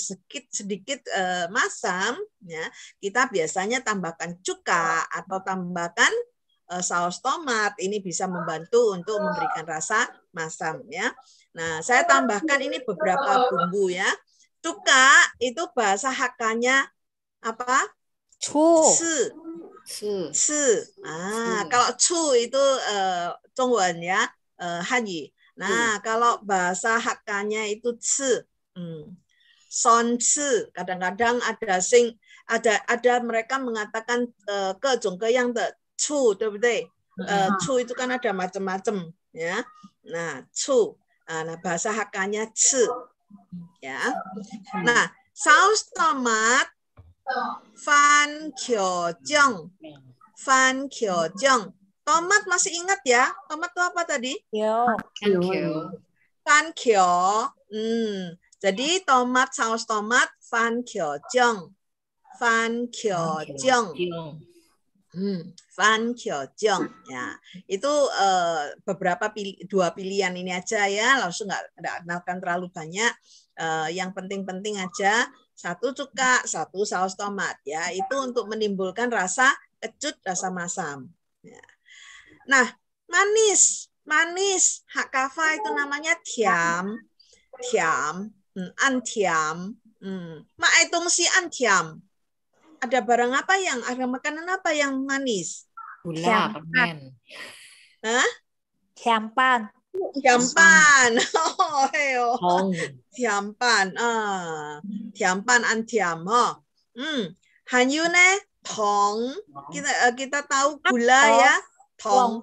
sedikit masam ya, kita biasanya tambahkan cuka atau tambahkan saus tomat, ini bisa membantu untuk memberikan rasa masam ya. Nah, saya tambahkan ini beberapa bumbu ya. Cuka itu bahasa Hakka-nya apa? Cu. Kalau cu itu Zhongwen ya, Hanyu. Nah, kalau bahasa Hakka-nya itu ci. Son ci. Kadang-kadang ada mereka mengatakan yang de cu, 对不对? Cu itu kan ada macam-macam ya. Nah, cu. Nah, bahasa Hakka-nya ci. Ya. Nah, saus tomat fan kyojeong. Tomat masih ingat ya? Tomat itu apa tadi? Fan kyo. Jadi tomat, saus tomat fan kyojeong. Fan kyojeong ya. Itu dua pilihan ini aja ya, langsung nggak kenalkan terlalu banyak. Yang penting-penting aja, 1 cuka, 1 saus tomat ya. Itu untuk menimbulkan rasa kecut, rasa masam. Ya. Nah, manis hak kafa itu namanya tiam, antiam. Maitung si antiam. Ada barang apa ada makanan apa yang manis? Gula, permen. Hah? Jampan. Oh, jampan. Jampan antiam. Hanyu ne tong. Kita tahu gula ya. Tong.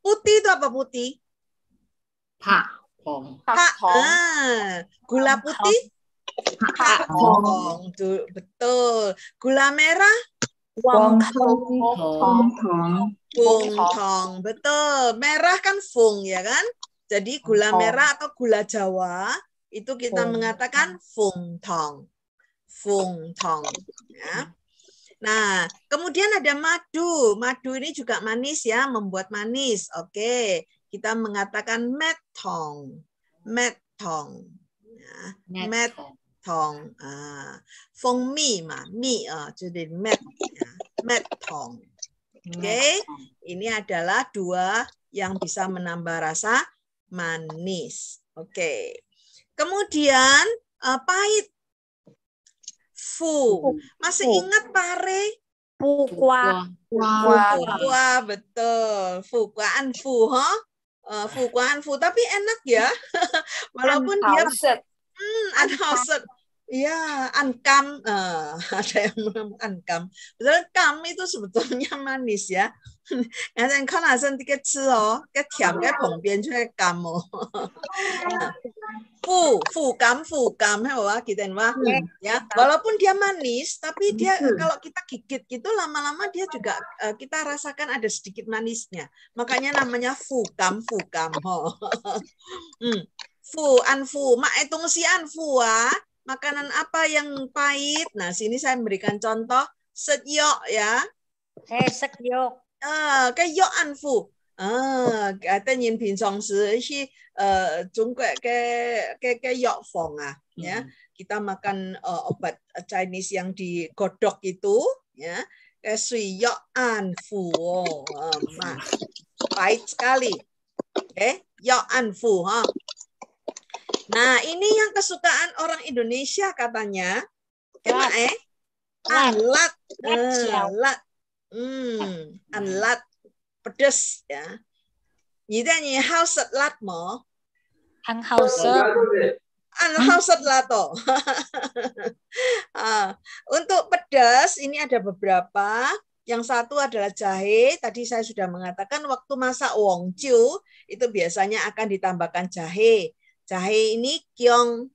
Putih itu apa putih? Pak. Gula putih? Pak tong. Betul. Gula merah? Wong tong. Betul. Merah kan fung ya kan? Jadi gula merah atau gula Jawa itu kita mengatakan fung tong. Ya. Nah, kemudian ada madu. Madu ini juga manis ya, membuat manis. Oke, kita mengatakan metong. Ya. Metong. Feng mi ma, mi jadi metong. Oke, ini adalah 2 yang bisa menambah rasa manis. Oke. Kemudian pahit. Fu. Masih ingat pare? Pukwa. Fukwa, betul. Fukwa anfu, ha? Fukwa anfu, tapi enak ya. Walaupun dia unhauset. Ya, ankam. Ada yang bilang ankam. Betul, kam itu sebetulnya manis ya. 然后看男生这个吃哦，个甜个旁边就会甘哦。Fukam, kita ya. Walaupun dia manis, tapi dia kalau kita gigit gitu lama-lama dia juga kita rasakan ada sedikit manisnya. Makanya namanya fukam. Anfu, mak hitung si anfu makanan apa yang pahit? Nah, sini saya memberikan contoh setyok ya. Setyok. Cái gió ăn phụ tất nhiên bình thường khi Trung Quốc cái gió phòng ya kita makan obat Chinese yang digodok itu ya cái sui gió ăn phụ pahit sekali gió ăn phụ ha. Nah ini yang kesukaan orang Indonesia katanya alat lat pedas ya. Ni hauset lat mo. Hauset lato. Untuk pedas ini ada beberapa. Yang satu adalah jahe. Tadi saya sudah mengatakan waktu masak wongju itu biasanya akan ditambahkan jahe. Jahe ini kiong.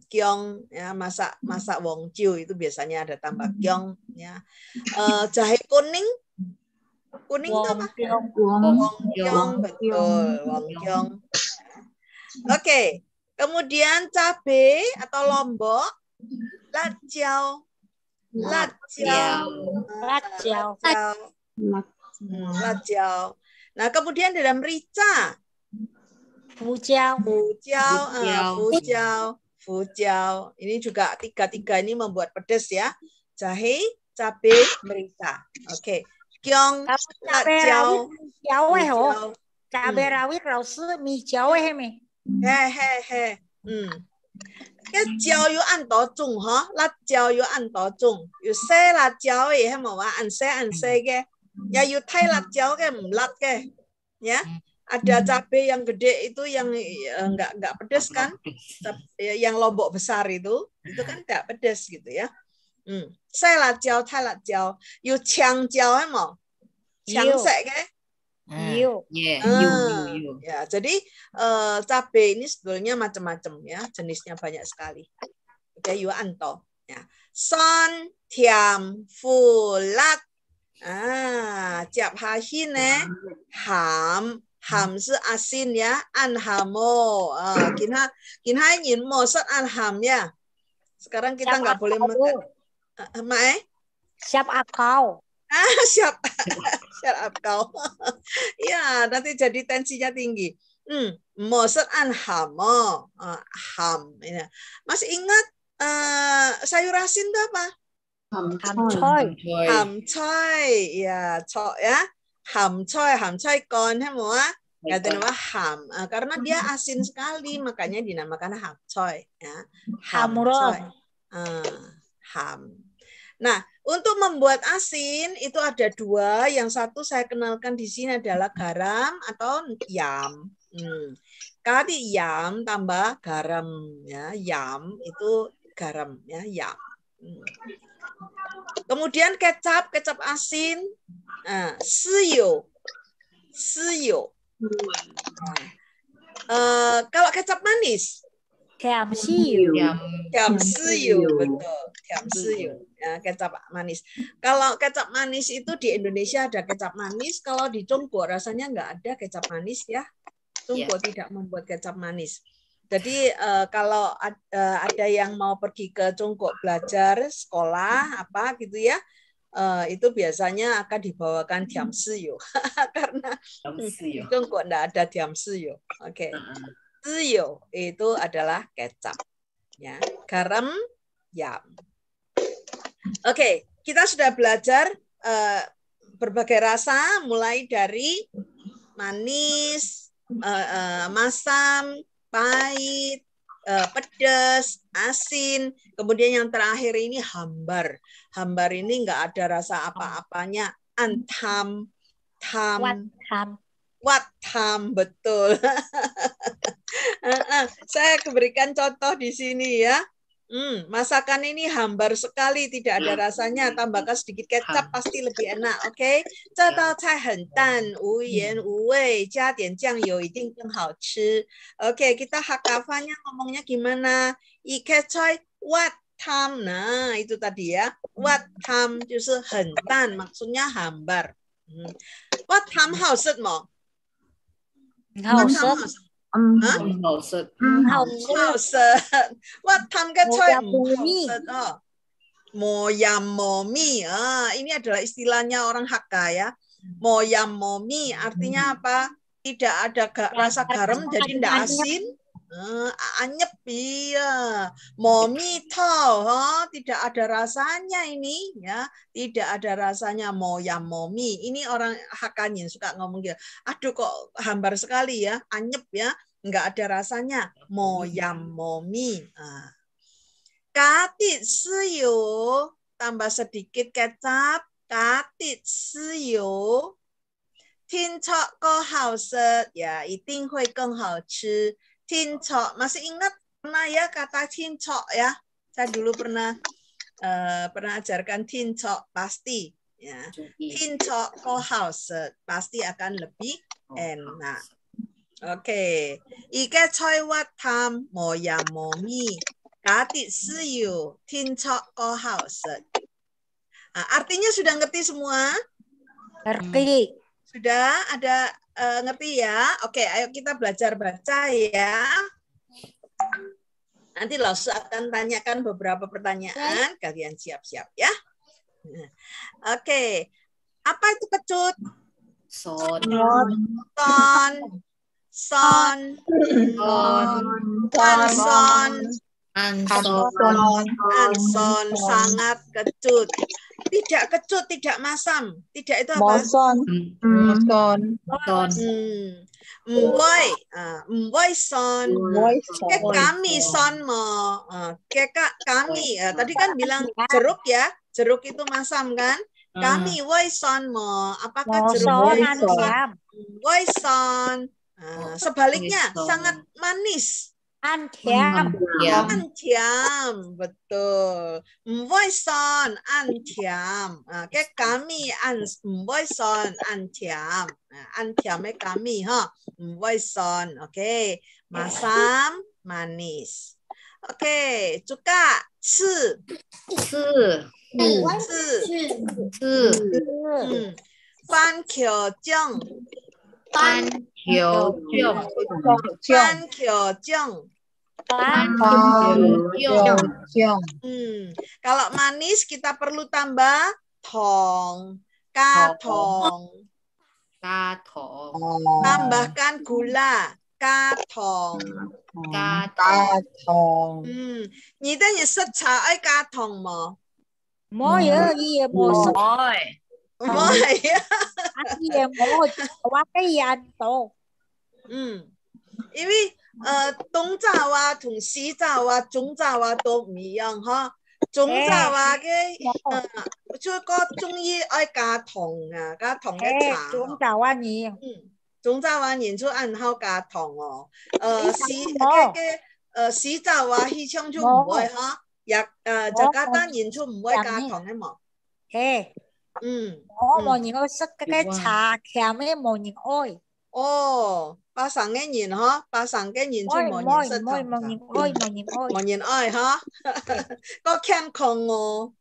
Kiong ya masak wongju itu biasanya ada tambah kiong ya. Jahe kuning itu apa? Wongkyong, betul, wongkyong. Oke, kemudian cabai atau lombok, lajau. Nah, kemudian dalam rica Fujau. Ini juga tiga ini membuat pedas ya. Jahe, cabai, merica. Oke. Kiong, lajau. Cabai rawit rau sư mì cháo hay mày? Cái cháo yu ăn tỏ chung hả? Lát cháo yu ăn tỏ chung. Yu xe lát cháo ấy hay mà ăn xe cái. Ya yu thay lát cháo cái lát cái. Ya. Ada cabai yang gede itu yang enggak pedas kan? Yang lombok besar itu kan enggak pedas gitu ya. Sai lát cháo, thay lát cháo. Yu chang cháo hay mà? Chang sek cái. Ya, jadi cabai ini sebetulnya macam-macam ya, jenisnya banyak sekali. Oke, yu anto. Ya. Son, tiam, fu, lat. Jiap hahin ham. Ham是 asin ya, an hamo. Kinha ingin mosat an ham ya. Sekarang kita nggak boleh makan. Siap akau. Siap akau. Ya, nanti jadi tensinya tinggi. Mosat an hamo. Ham. Masih ingat sayur asin itu apa? Hamcoy. Ya, coy ya. Hamcoy kon semua katanya ham karena dia asin sekali makanya dinamakan hamcoy ya. Hamcoy. Ham. Nah, untuk membuat asin itu ada dua. Yang satu saya kenalkan di sini adalah garam atau yam. Kali yam tambah garam ya. Yam itu garam ya, yam. Kemudian kecap asin, siyo. Kalau kecap manis, Kiam siyo, betul. Kiam siyo, ya, kecap manis. Kalau kecap manis itu di Indonesia ada kecap manis, kalau di Tiongkok rasanya nggak ada kecap manis ya. Tiongkok tidak membuat kecap manis. Jadi kalau ada yang mau pergi ke Tiongkok belajar sekolah apa gitu ya, itu biasanya akan dibawakan tiam siyo karena di Tiongkok enggak ada tiam siyo. Oke. Siyo itu adalah kecap. Ya, garam, yam. Oke, kita sudah belajar berbagai rasa mulai dari manis, masam, pahit, pedas, asin. Kemudian yang terakhir ini hambar. Hambar ini nggak ada rasa apa-apanya. Antam, watam, betul. Saya berikan contoh di sini ya. Masakan ini hambar sekali, tidak ada rasanya. Tambahkan sedikit kecap pasti lebih enak. Oke, 这道菜很淡，无盐无味，加点酱油一定更好吃。Oke, kita hakafannya ngomongnya gimana? Ikat choy wat tam. Nah, itu tadi ya. Wat tam 就是很淡, maksudnya hambar. Wat tam 好吃吗？好吃，好食，我ทำcái choy moyam momi. Ini adalah istilahnya orang Hakka ya. Moyam momi artinya apa? Tidak ada rasa garam, jadi tidak asin. Anyep, iya. Momi tau, tidak ada rasanya ini ya, tidak ada rasanya moyam momi. Ini orang Hakkanyin suka ngomong gitu. Aduh kok hambar sekali ya, anyep ya, nggak ada rasanya. Moyam momi. Katit siu, tambah sedikit kecap. Katit siu. Tin chok ko hao se, ya, 一定会更好吃. Tin chok, masih ingat pernah ya kata tin chok ya? Saya dulu pernah ajarkan tin chok, pasti ya. Tin chok ko hao se, pasti akan lebih enak. Oke. Ike choi wat tam mo yam mo mi. Kati siu tin chok ko hao se. Artinya sudah ngerti semua? ngerti. Sudah ada ngerti ya? Oke, ayo kita belajar baca ya. Nanti Laus akan tanyakan beberapa pertanyaan. Kalian siap-siap ya. Oke. Apa itu kecut? Son. Son. Anson. Sangat kecut. Tidak kecut, tidak masam. Tidak itu apa? Mboy son. Kami son mo. Kami. Tadi kan bilang jeruk ya. Jeruk itu masam kan? Kami woi son mo. Apakah jeruk woi son? Sebaliknya sangat manis. Antiam, betul. Mboy son antiam. Kayak kami mboy son antiam. Antiamnya kami ha. Mboy son. Oke. Masam, manis. Oke, cuka, ci. Fan kyo jeng. Kalau manis kita perlu tambah tong, katong. Tambahkan gula, katong. Nhị tên nhị sức trà ấy katong mà. Mỗi gì một sức. Mỗi. Iya mau coba cái to.因为东爪哇同西爪哇、中爪哇都唔一樣哈。中爪哇嘅就個中醫愛加糖啊，加糖嘅茶。中爪哇年。中爪哇年就按好加糖哦。西爪哇希昌就唔會哈，就加單年就唔會加糖嘅嘛。mọi người ơi sức cái trà kèm với mọi người ơi. Ba sáng cái nhìn hả? Ba sáng cái nhìn cho mọi người sức mọi người ơi hả? Có kèm không ngô?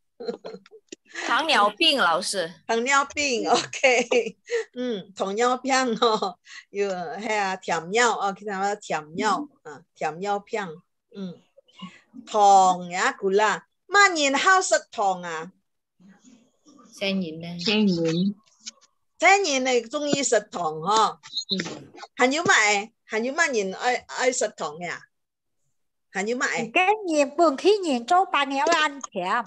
糖尿病老師。糖尿病 OK。糖尿病哦，有係啊甜尿哦，其他甜尿甜尿病。糖呀gula，乜人好食糖啊？Trẻ nhìn này trung ý食糖哈，還有乜人愛食糖呀？還有乜？cái nhìn bường khí nhìn cho bạn này ăn甜。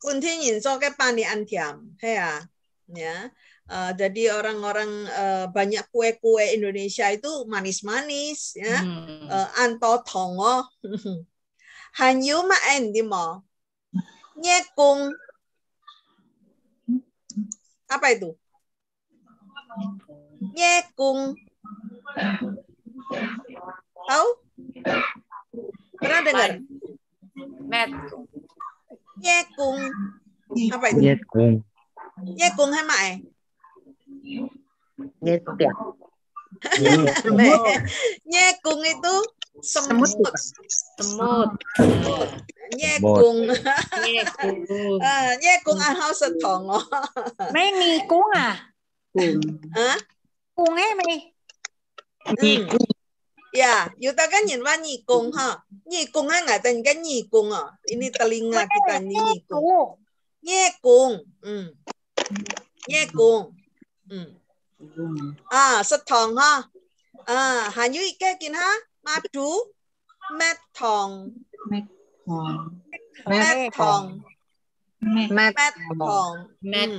bường khí nhìn cho cái bạn này ăn甜，係啊，呀， Jadi orang-orang banyak kue-kue Indonesia itu manis-manis ya. Anto tongo. Hanyu ma endi mo. Nyekung. Apa itu? Nyekung. Tahu? Pernah dengar? Nyekung. Apa itu? Nyekung. Nyekung hai mai. Nyekung itu semut. Nyekung. Nyekung ăn hao sật thòng. Mấy nghi cuốn à? Cuốn ấy mày. Ya, kita kan nhìn vào nhị cung ha. Nhị cung hay nggak tên cái nhị cung à? Ini telinga kita ini nhị cung. Nhị cung. Nhị cung. Sật thòng ha. Hàn như cái kia ha. Ma chú. Mét thòng. Mét thòng. Mét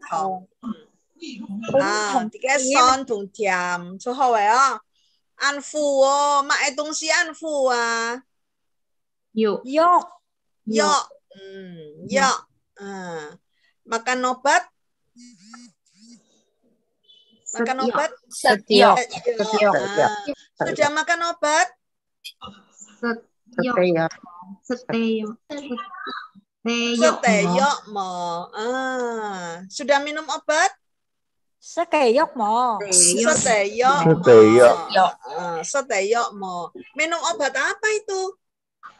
thòng. Thì cái son thùng thiàm. Số hậu vậy á. Ăn phụ买东西ăn phụ à? Yuk. Makan obat? Makan obat? Setiap. Sudah makan obat? Seteyok mo. Sudah minum obat? Sekeyok mo. Seteyok mo. Minum obat apa itu?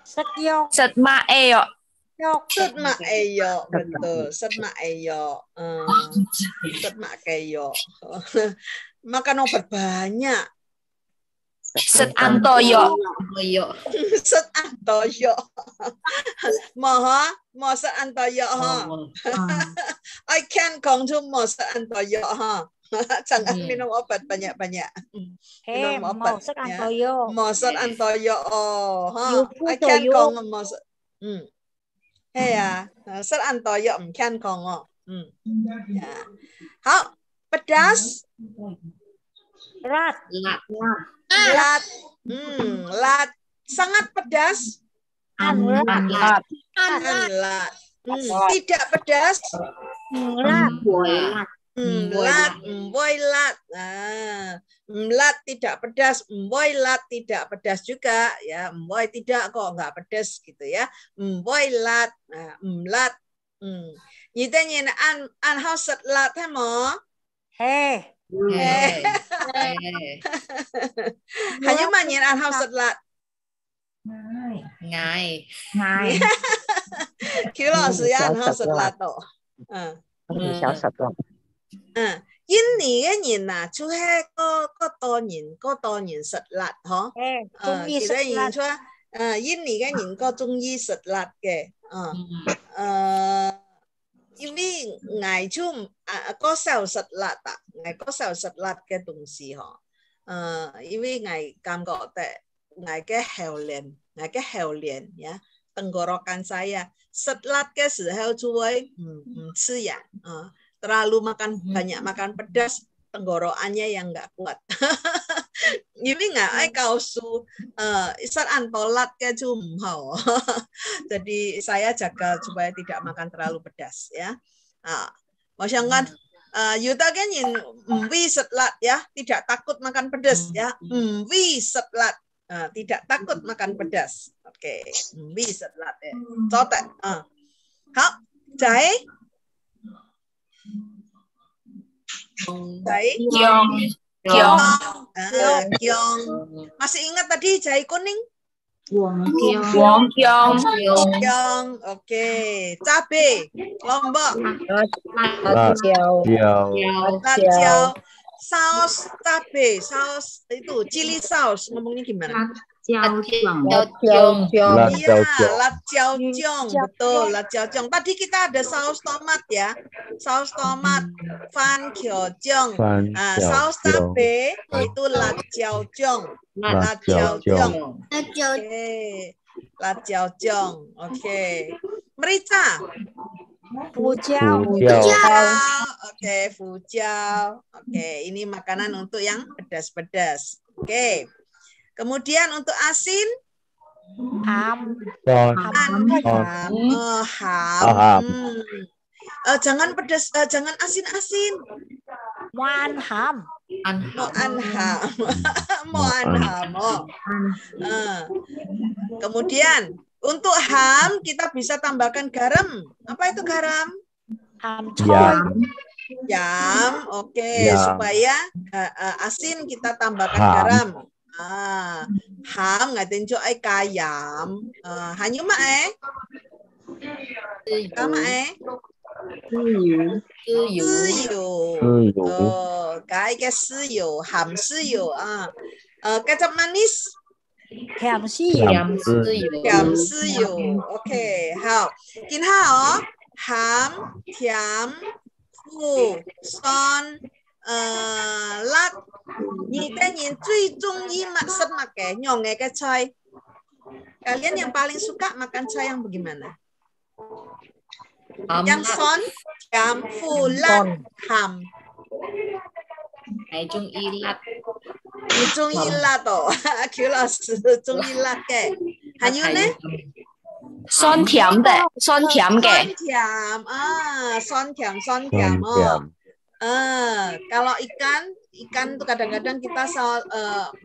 Sekyok. Setmaeyo. Setmaeyo, betul. Setmaeyo. Setmaeyo. Makan obat banyak. Setantoyo. Setantoyo. Mo setantoyo ha. I can't come to mo setantoyo ha. Jangan minum obat banyak-banyak. Minum obat. Mo setantoyo ha. I can't come mo. Ya, setantoyo can't come. Hao, pedas. Rat. Lat. Sangat pedas. Lat. Tidak pedas. Lat. Lat tidak pedas. Lat tidak pedas juga ya. Tidak kok nggak pedas gitu ya. Lat. Lat. Như thế nhìn ăn hao sật lạt thế mà. Hãy nhớ mà nhìn ăn hao sật lạt. Ngài. Khiếu老师ăn hao sật lạt đó. Yên nì cái nhìn à, chú hay có to nhìn sật lạt hả? Thì đây nhìn chú yên nì cái nhìn có trung y sật lạt kìa. Vì ngài chú có sao sật lạt à, ngài có sao sật lạt cái đồng sĩ hả? Vì ngài cảm gọi tại ngài cái heo liền ya, tenggorokan saya setelah ke 时候就会吃呀terlalu banyak makan pedas, tenggorokannya yang nggak kuat. Ini nggak ai告诉saat antolat ke jumhau. Jadi saya jaga supaya tidak makan terlalu pedas ya. Masyangkan Yuta kan wi setlat ya, tidak takut makan pedas ya. Wi setlat. Tidak takut makan pedas. Oke, wi setlat ya. Coba. Hao, Jai. Kiong. Masih ingat tadi Jai kuning? Kiong. Oke. Cabe, lombok. Lajau. Saus cabe, saus itu chili saus. Ngomongnya gimana? Lajau. Lajau, betul, lajau. Tadi kita ada saus tomat ya, saus tomat, fan kiojong. Saus cabe itu lajau. Oke, lajau. Oke, merica. Fujau. Oke, fujau. Oke, ini makanan untuk yang pedas-pedas. Oke. Kemudian untuk asin, Ham. ham. Oh, ham. Jangan pedas, jangan asin-asin. Moan ham. Moanham. Moanham. Oh. Kemudian untuk ham kita bisa tambahkan garam. Apa itu garam? Ham choy. Yam. Oke, supaya asin kita tambahkan garam. Ham ngatin cho ai kayam. Hanya mae. Sama cái sư dụ, hầm sư dụ kecap manis. Hàm sư dụ. Hàm sư dụ. Ok, hảo. Kinh hảo. Hàm, thiam, phu, son, lát. Nhìn tên nhìn最中意masak makan nyonge ke choy. Kalian yang paling suka makan choy yang bagaimana? Yang son, thiam, phu, lát, ham. Ai chung y lát. Trung y lát đó. Kiều lão sư trung y lát cái. Hà Như nè? 酸甜的，酸甜嘅。酸甜oh. Kalau ikan tuh kadang-kadang kita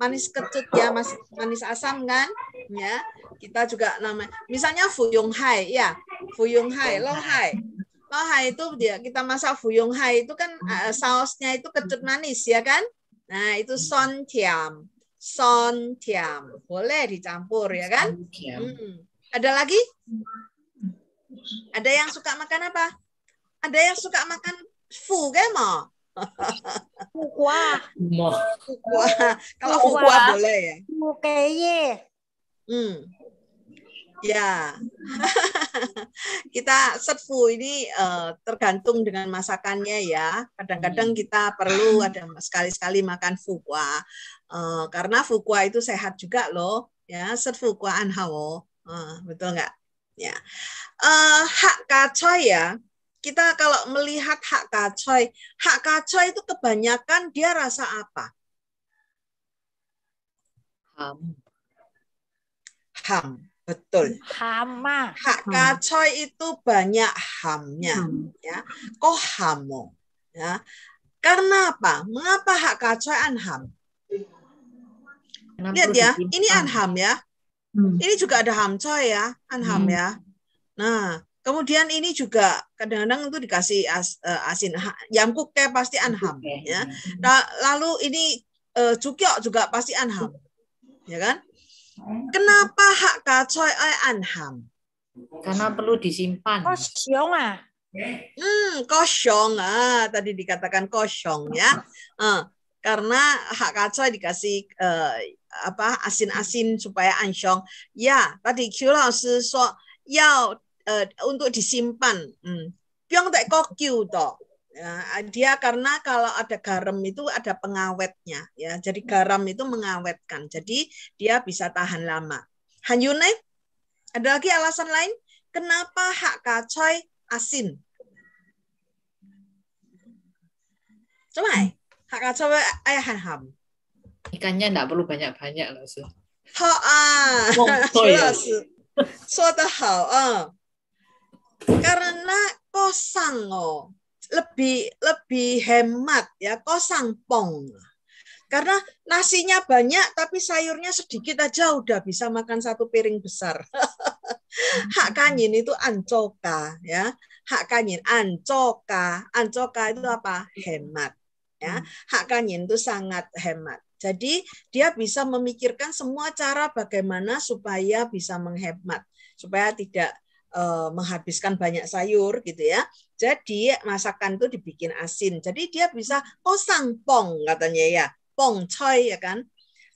manis kecut ya, manis asam kan? Ya, kita juga namanya. Misalnya fuyung hai ya, fuyung hai, lo hai. Lo hai itu dia kita masak fuyung hai itu kan sausnya itu kecut manis ya kan? Nah, itu son tiam. Boleh dicampur ya kan? Ada lagi? Ada yang suka makan apa? Ada yang suka makan fu kan mau? Kuah. Kalau kuah boleh ya. Keye. Ya. Kita setfu ini tergantung dengan masakannya ya. Kadang-kadang kita perlu ada sekali-sekali makan fukwa. Karena fukwa itu sehat juga loh. Ya, setfukwa anhawo. Betul nggak? Ya. Hak kacoy ya. Kita kalau melihat hak kacoy itu kebanyakan dia rasa apa? Ham. Betul. Hama. Hak kacoy itu banyak hamnya. Ya. Kok hamo? Ya. Karena apa? Mengapa hak kacoy anham? Lihat ya, ini anham ya. Ini juga ada hamcoy ya, anham ya. Nah, kemudian ini juga kadang-kadang itu dikasih asin. Yamkuke pasti anham ya. Lalu ini cukyok juga pasti anham. Ya kan? Kenapa hak kacoy anham? Karena perlu disimpan. Kosyong ah. Kosyong tadi dikatakan kosyong ya. Karena hak kacoy dikasih asin-asin supaya ansyong. Ya, tadi Q老师说要untuk disimpan. Piong tak kokyu toh. Dia karena kalau ada garam itu ada pengawetnya ya. Jadi garam itu mengawetkan. Jadi dia bisa tahan lama. Hanyune, ada lagi alasan lain kenapa hak kacoy asin? Coba hak kacoy anham. Ikannya enggak perlu banyak-banyak loh, Su. Karena kosang lebih hemat ya, kosang pong. Karena nasinya banyak tapi sayurnya sedikit aja udah bisa makan satu piring besar. Hak kanyin itu ancoka ya. Hak kanyin ancoka itu apa? Hemat ya. Hak kanyin itu sangat hemat. Jadi dia bisa memikirkan semua cara bagaimana supaya bisa menghemat, supaya tidak menghabiskan banyak sayur gitu ya. Jadi masakan itu dibikin asin. Jadi dia bisa kosang pong katanya ya, pong choy ya kan,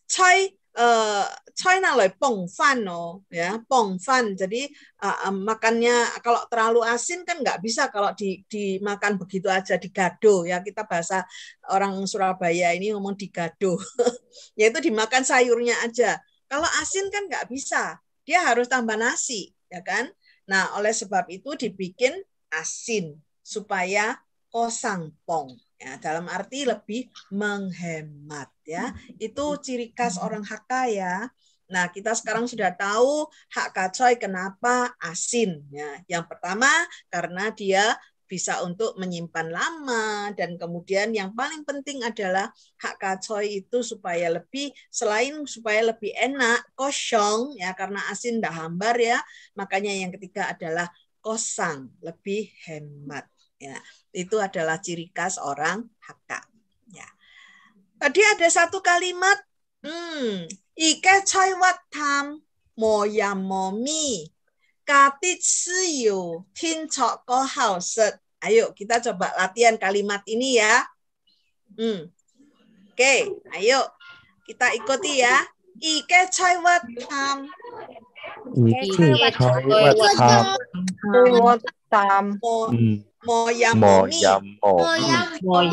choy naloi pong fan ya, pong fan. Jadi makannya kalau terlalu asin kan nggak bisa kalau dimakan begitu aja, digado ya, kita bahasa orang Surabaya ini ngomong digado, yaitu dimakan sayurnya aja. Kalau asin kan nggak bisa, dia harus tambah nasi ya kan. Nah oleh sebab itu dibikin asin supaya kosampong. Ya, dalam arti lebih menghemat ya. Itu ciri khas orang Hakka ya. Nah, kita sekarang sudah tahu Hakka Choi kenapa asin ya. Yang pertama karena dia bisa untuk menyimpan lama, dan kemudian yang paling penting adalah Hakka Choi itu supaya lebih, selain supaya lebih enak, kosong ya, karena asin dah hambar ya, makanya yang ketiga adalah kosang, lebih hemat ya. Itu adalah ciri khas orang Hakka ya. Tadi ada satu kalimat Ike Choi wat tham mo yam mo mi Katit siyu tin chok ko hao set. Ayo kita coba latihan kalimat ini ya. Oke, ayo kita ikuti ya. Ike choi wat tham. Ike choi wat tham. Mo yam mo mi. Mo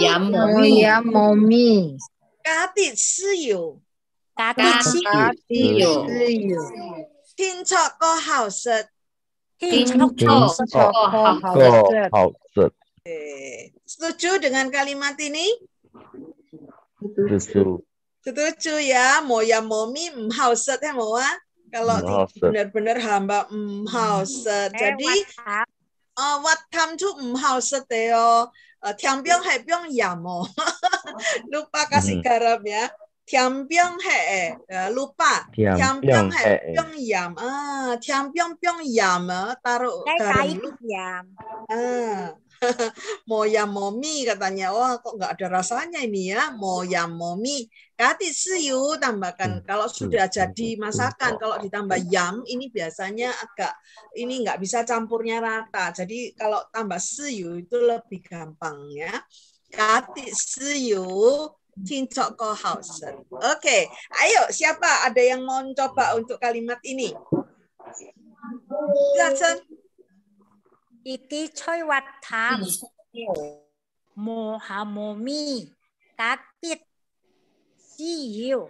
yam mo mi. Katit siyu siyu. tin chok ko hao set. Setuju dengan kalimat ini? Setuju ya. Moya momi mhauset ya Moa. Kalau benar-benar hamba mhauset. Jadi wat tham chu mhauset yo. Tiang biang hai biang yam. Lupa kasih garam ya. Tiang biang he lupa. Tiang biang he biang yam. Tiang biang biang yam taruh garam yam. Moya momi katanya. Wah, kok nggak ada rasanya ini ya. Moya momi. Kati siyu tambahkan. Kalau sudah jadi masakan, kalau ditambah yam ini biasanya agak ini nggak bisa campurnya rata. Jadi kalau tambah siyu itu lebih gampang ya. Kati siyu Cincok ko hausen. Oke, ayo siapa ada yang mau coba untuk kalimat ini? Silakan. Iti choi wat tham mo ha mo mi katit siyu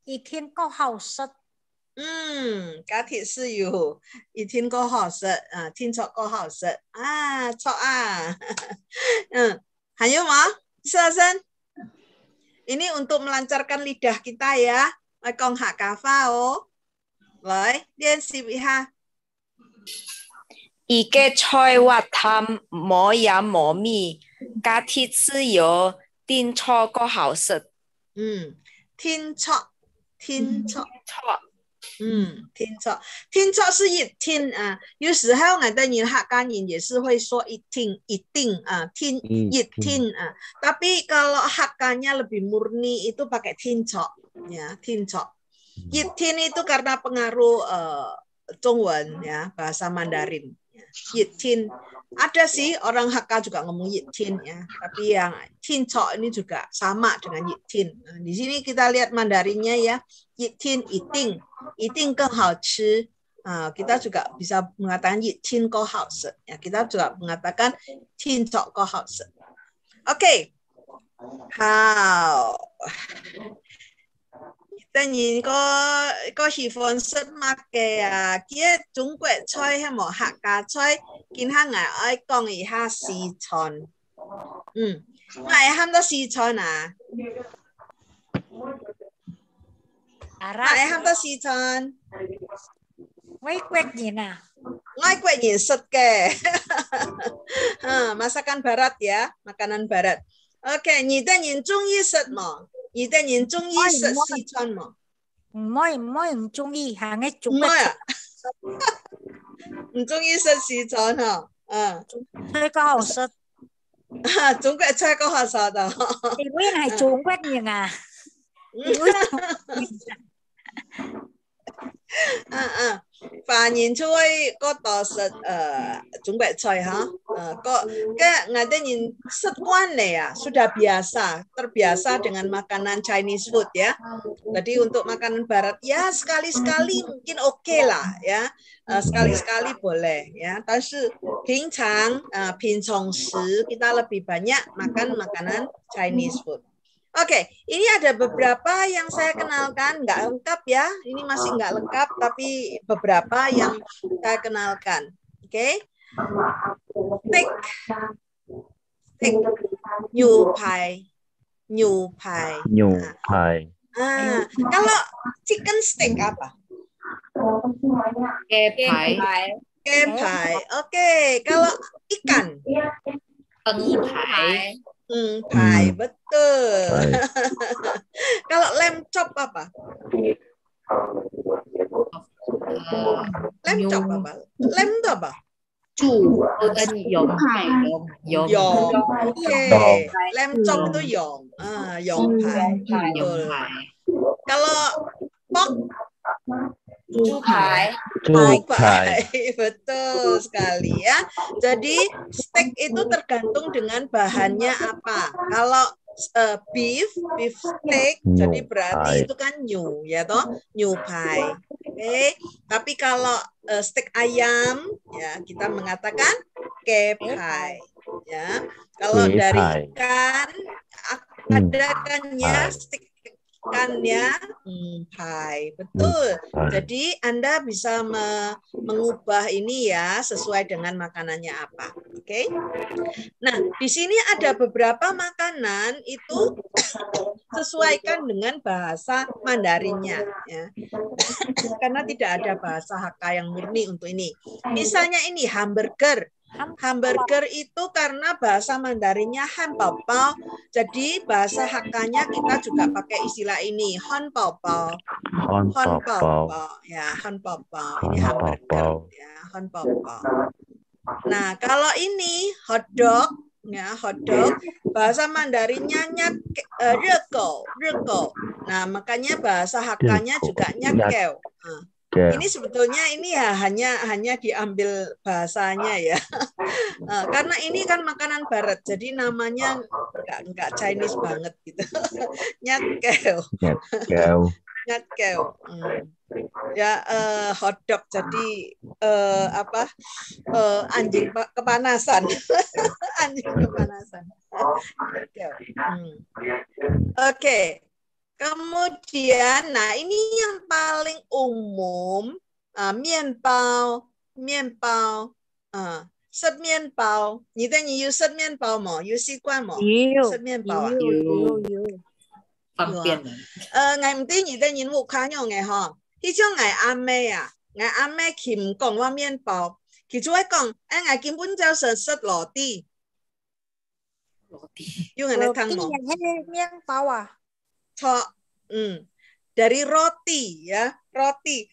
itin ko hao set. Katit siyu itin ko hao set. Cincok ko hao set. Cok Hayo ma, silakan. Ini untuk melancarkan lidah kita ya. Kong Hakka Phao. Rồi, liên xịp ha. Ike choi wat tham mo yam mo mi ga ti zi yo din cho ko hao set. Tin cho. Tin cho.听错是一听啊，有时候我的人客家人也是会说一听一定啊，听一听啊。Tapi kalau Hakkanya lebih murni itu pakai tin cho ya, tin cho. Yitin itu karena pengaruh Zhongwen ya, bahasa Mandarin. Yitin ada sih orang Hakka juga ngomong yitin ya, tapi yang tin cho ini juga sama dengan yitin. Nah, di sini kita lihat Mandarinnya ya, yitin iting. Iting更好吃. Kita juga bisa mengatakan yitin ko hao se. Ya, kita juga mengatakan tin chok ko hao se. Oke. Hao. Kita nhìn có喜欢食物嘅kia Trung Quốc菜係冇客家菜，見下我愛講一下四川。我係喊到四川啊。Ai ham ta si chan? Ngoại quốc nhìn à? Ngoại quốc nhìn sật ke. Masakan barat ya, makanan barat. Oke,你的人中意食嗎？你的人中意食四川嗎？唔中意，行嘅中國。唔中意食四川嗬？菜個好食。中國菜個好食的。你會係中國人啊？凡人出去嗰度食中國菜哈，ada yang semuanya ya sudah terbiasa dengan makanan Chinese food ya. Jadi untuk makanan barat ya sekali-sekali mungkin oke lah ya, sekali-sekali boleh ya. Tapi 平常时 kita lebih banyak makan makanan Chinese food. Oke, ini ada beberapa yang saya kenalkan, nggak lengkap ya. Ini masih nggak lengkap, tapi beberapa yang saya kenalkan. Oke. steak, steak, nhu pai, nhu pai. Nhu pai. Kalau chicken steak apa? Kepai. Kepai. Oke, kalau ikan? Pengpai. Pai, betul. Pai. Kalau lamb chop apa? Lamb chop apa? Lamb itu apa? Yong. Yong. Oke. Lamb chop itu yong. Yong pai. Betul. Kalau pork? Cupai. Cupai. Betul sekali ya. Jadi steak itu tergantung dengan bahannya apa. Kalau beef steak, jadi berarti itu kan nyu, ya toh, nyu pai. Oke. Tapi kalau steak ayam, ya kita mengatakan ke pai. Ya. Kalau dari ikan, ada kannya steak ikannya pai. Betul. Jadi Anda bisa mengubah ini ya sesuai dengan makanannya apa. Oke. Nah, di sini ada beberapa makanan itu sesuaikan dengan bahasa Mandarinnya ya. Karena tidak ada bahasa Hakka yang murni untuk ini. Misalnya ini hamburger. Hamburger itu karena bahasa Mandarinnya han pao pao, jadi bahasa Hakkanya kita juga pakai istilah ini han pao pao. Han pao pao. Ya, han pao pao. Ini hamburger ya, han pao pao. Nah, kalau ini hotdog ya, hotdog bahasa Mandarinnya rekau. Nah, makanya bahasa Hakkanya juga nyakeu. Ini sebetulnya ini ya hanya diambil bahasanya ya. Karena ini kan makanan barat, jadi namanya enggak Chinese banget gitu. Nyakeu. Nyakeu. Ya hotdog jadi anjing kepanasan. Anjing kepanasan. Oke. Kemudian, nah ini yang paling umum, mian bao, set mian bao. 你的你有 set 面包吗？有习惯吗？set 面包啊？方便的。我唔知你的人有看用嘅嗬，呢種我阿妹啊，我阿妹佢唔講話面包，佢就會講，我根本就是食羅蒂。羅蒂，有人嚟聽冇？面包啊。Dari roti ya, roti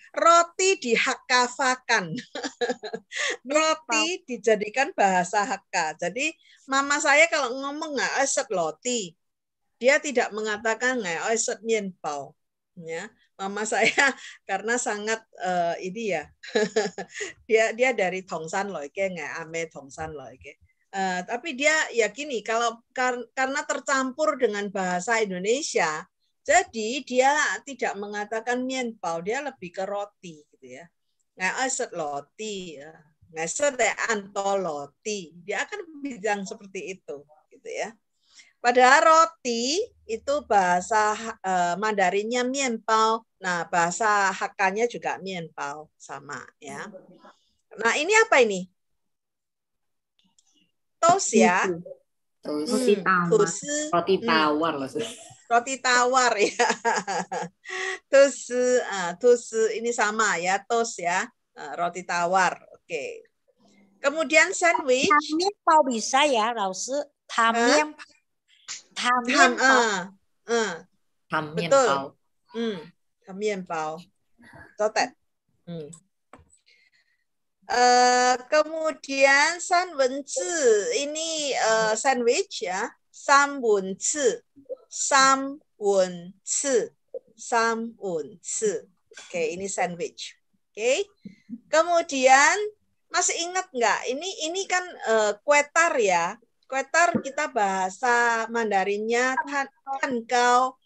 dihakafakan. Roti dijadikan bahasa Hakka. Jadi mama saya kalau ngomong nggak set roti, dia tidak mengatakan nggak set mienpao. Ya, mama saya karena sangat ini ya, dia dari Tongsan loh, nggak ame Tongsan loh, tapi dia yakini kalau karena tercampur dengan bahasa Indonesia, jadi dia tidak mengatakan mienpao, dia lebih ke roti gitu ya. Nggak set roti ya, nggak set anto roti, dia akan bilang seperti itu gitu ya. Padahal roti itu bahasa Mandarinnya mienpao, nah bahasa Hakkanya juga mienpao sama ya. Nah ini apa ini? Toast ya. Roti tawar loh. Roti tawar ya. Toast ini sama ya, toast ya. Roti tawar. Oke. Kemudian sandwich. 面包bisa ya, 老师。汤面包。Betul. 汤面包。Totet. Kemudian sanwenzi ini sandwich ya, samwenzi. Oke, ini sandwich. Oke. Kemudian masih ingat nggak? Ini kan kue tar ya. Kue tar kita bahasa Mandarinnya tankao,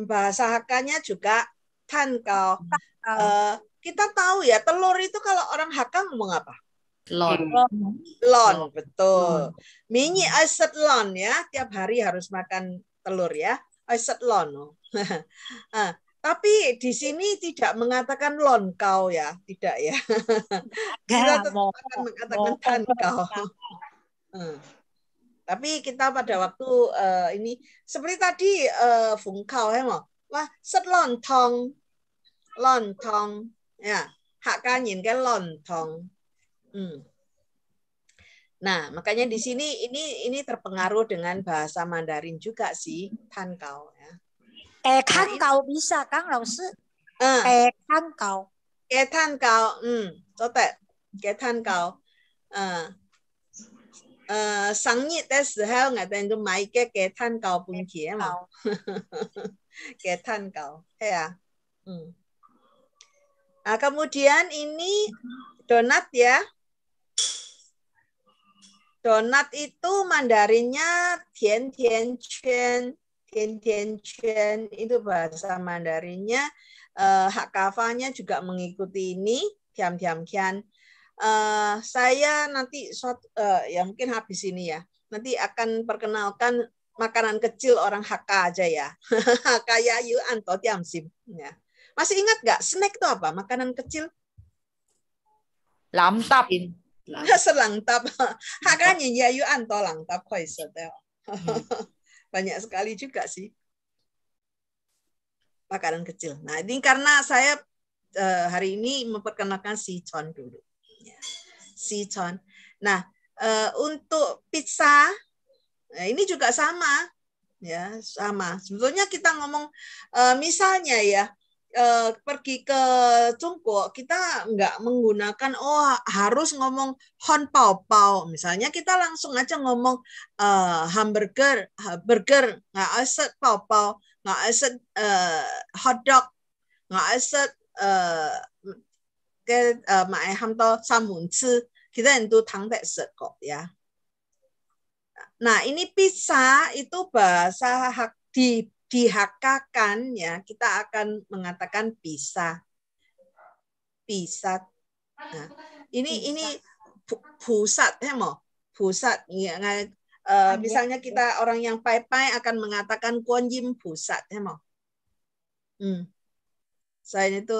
bahasa Hakkanya juga tankao. Kita tahu ya, telur itu kalau orang Hakka ngomong apa? Lon, betul. Minyi aiset lon ya, tiap hari harus makan telur ya. Aiset lon. Tapi di sini tidak mengatakan lonkau ya, tidak ya. Kita tetap akan mengatakan tankau. Tapi kita pada waktu ini seperti tadi fungkau ya mau. Wah, set lontong ya. Hak kan nhìn cái lontong. Nah, makanya di sini ini terpengaruh dengan bahasa Mandarin juga sih, tankau ya. Tankau bisa Kang Lão sư. Tankau. Tankau, tốt đấy. Tankau. Sinh nhật的时候，我哋就買嘅蛋糕搬去啊嘛，嘅蛋糕，係啊，kemudian ini donat ya, donat itu Mandarinnya tian tian圈itu bahasa Mandarinnya, hak kafanya juga mengikuti ini, tiam tiam kian. Saya nanti ya mungkin habis ini ya. Nanti akan perkenalkan makanan kecil orang Hakka aja ya. Kayak yu anto tiamsim ya. Masih ingat nggak snack itu apa? Makanan kecil? Lamtap. Selangtap. Hakanya ya yu anto langtap koi Banyak sekali juga sih makanan kecil. Nah, ini karena saya hari ini memperkenalkan sichuan dulu. Sichuan. Nah, untuk pizza ini juga sama, ya sama. Sebetulnya kita ngomong misalnya ya pergi ke Tiongkok kita nggak menggunakan harus ngomong hon pao pao. Misalnya kita langsung aja ngomong hamburger, nggak aset pao pao, nggak aset hotdog, nggak aset cái買ham to samun吃kita itu tang tak sekok ya. Nah ini pizza itu bahasa dihakakan ya, kita akan mengatakan pizza. Nah, ini pusat ya mau pusat ya, misalnya kita orang yang pai-pai akan mengatakan kuanjim pusat ya mau. Saya itu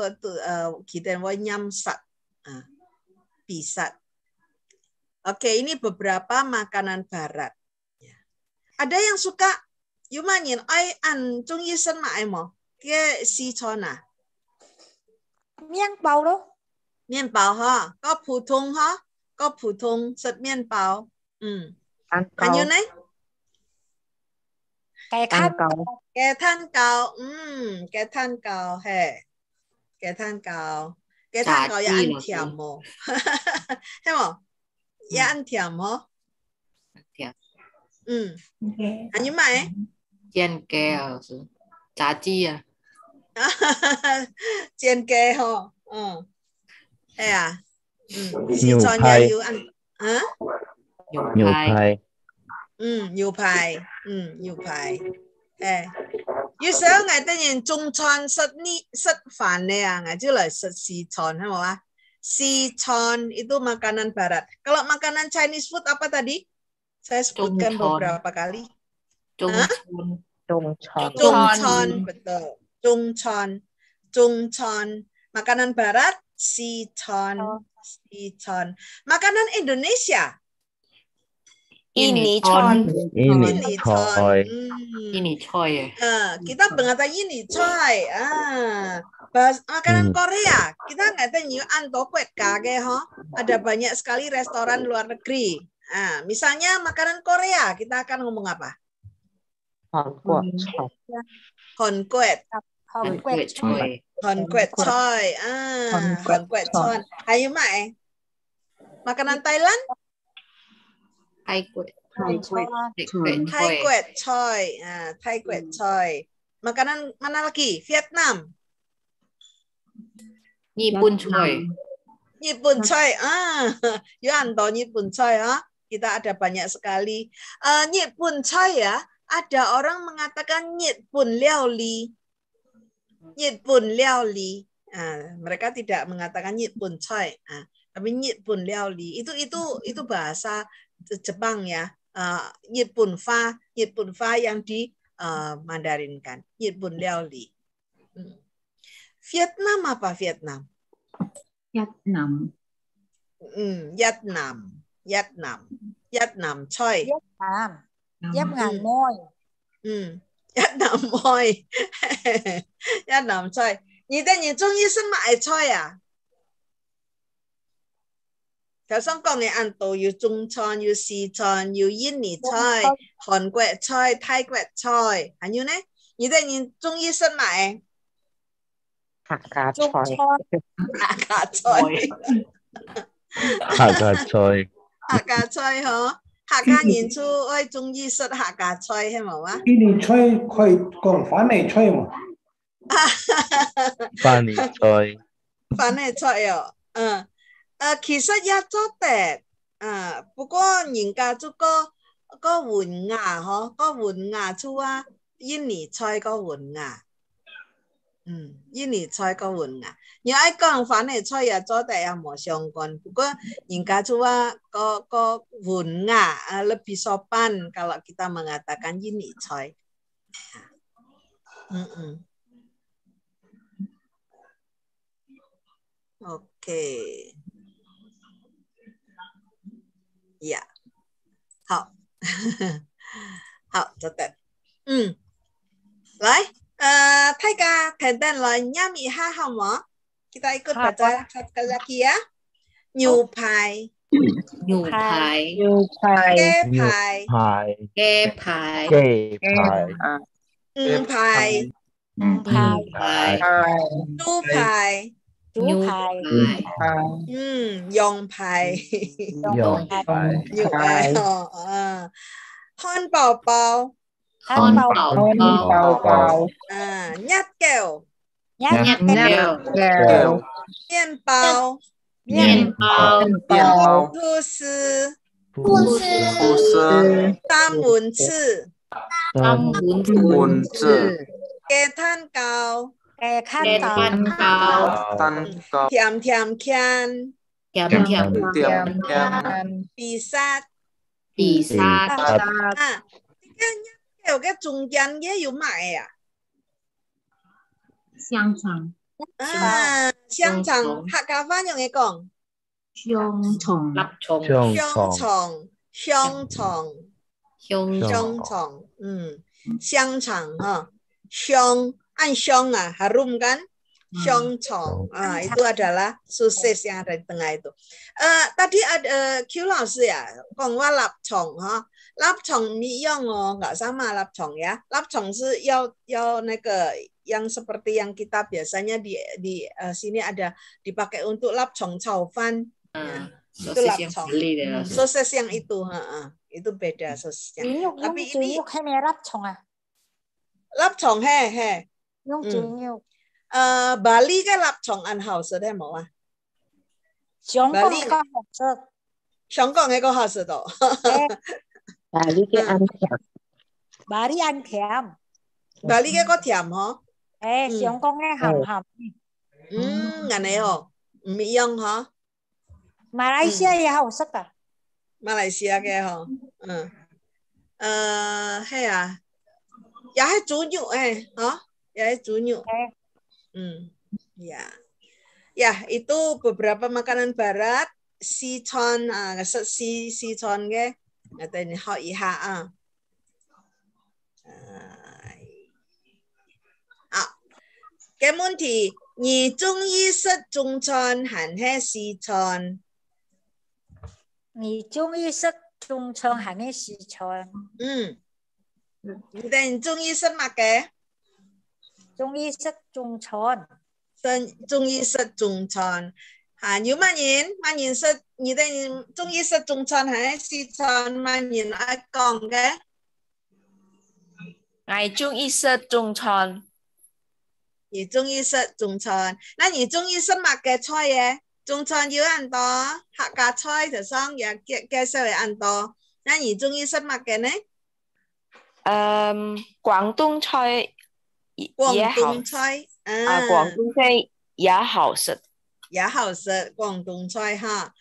kita mau nyamsat, pisat. Oke, ini beberapa makanan barat. Ada yang suka, yumanyin, ai an trung yi sen ma ai mo, ke si chona. Miên bao đó. Miên bao ha, có phổ thông ha, có phổ thông sật miên bao. Anh như này. Cái than cầu. Cái than cầu, cái than cầu he. Cái than cầu ya ăn thiểm mồ, thấy không? Ya ăn thiểm hả? Anh như mày? Chiên kè, chả chi à? Chiên kè hả? Thế à? Nhiều phai. Hả? Nhiều phai. Nhiều phai. Nhiều phai. Như sao ngày ta nhìn Trung Chuan set fan ya, nggak jelas set Sichuan, apa? Sichuan itu makanan barat. Kalau makanan Chinese food apa tadi? Saya sebutkan beberapa kali. Chungcheon, betul. Chungcheon. Makanan barat Sichuan. Makanan Indonesia. Ini choy. Kita mengatakan ini choy. Makanan Korea kita ngatakan yu anto kwet kage ho. Ada banyak sekali restoran luar negeri. Misalnya makanan Korea kita akan ngomong apa? Honkwet choy. Honkwet choy. Ayo mai. Makanan Thailand? Thai quẹt choy. Makanan mana lagi? Vietnam. Nippon choy. Yuanto Nippon choy kita ada banyak sekali. Nippon choy ya, ada orang mengatakan Nippon liaoli. Mereka tidak mengatakan Nippon choy. Tapi Nippon liaoli itu bahasa Jepang ya, Nippon fa yang di Mandarinkan, Nippon liaoli. Vietnam apa Vietnam? Vietnam. Vietnam chơi. Ghép ngàn môi. Vietnam môi. Vietnam chơi. 你的你中医是買菜啊？頭先講嘅印度要中餐，要西餐，要印尼菜、韓國菜、泰國菜，還有呢？你的你中醫是買？客家菜，客家菜，客家菜，客家菜嗬，客家人出愛中醫食客家菜係冇啊？印尼菜可以講番茄菜嘛？番茄菜，番茄菜哦，其實也做得，不過人家就個換牙嗬，個換牙出啊，印尼菜個換牙。印尼菜個換牙，你愛講番茄菜也做得也冇相關，不過人家就話個換牙lebih sopan kalau kita mengatakan印尼菜。OK， 呀，好，好，做得，來。Thay Ca, Thenten lời nhâm ý ha hông ạ? Kita ikut baca sekali lagi ya. Nhu pai. Nhu pai. Ke pai. Ke pai. Ng pai. Tu pai. Nhu pai. Yong pai. Yong pai. Nhu pai. Hon bao bao. Hon bao bao. Nhát kẹo. Nhát kẹo. Miên bao. Thu sư. Tam bún chư. Kê than cao. Thiam thiam khian. Bì sát. Kẹo cái trung gian cái yếu mại à? Xiang chang. Xiang chang. Hạ cá văn dùng cái con. Xiong chong. Xiong chong. Xiang chang ha. Xiong. An xiong harum kan? Xiong chong. Itu adalah sosis yang ada di tengah itu. Tadi ada Q 老师ya, 講話臘蟲哈。臘蟲你用nggak sama臘蟲ya. 臘蟲是要那個yang seperti yang kita biasanya di sini ada dipakai untuk lap chong chow fan. Itu lap chong. Sosis yang itu, itu beda sosisnya. Tapi ini lap chong à? Lap chong he. Bali cái lap chong ăn hảo sức hay không ạ? Bali có hảo sức.香港có hảo sức đó. Bali cái ăn thèm. Bali ăn thèm. Bali cái có thèm hả?香港嘅鹹鹹。人哋哦，唔一樣嗬。馬來西亞也好食啊。馬來西亞嘅嗬，係啊，也係豬肉嗬，也係豬肉。Ya, itu beberapa makanan barat, Sichuan, Sichuan嘅，我哋你學一下啊。嘅問題，你中意食中餐還是西餐？你中意食中餐還是西餐？你哋中意食乜嘅？中意食中餐。中意食中餐。有乜人食？你哋中意食中餐還是西餐？乜人愛講嘅？我中意食中餐。你中意食中餐，那你中意食乜嘅菜嘅？中餐要很多，客家菜頭先也介紹嚟很多。那你中意食乜嘅呢？廣東菜也好。廣東菜廣東菜也好食。也好食，廣東菜哈。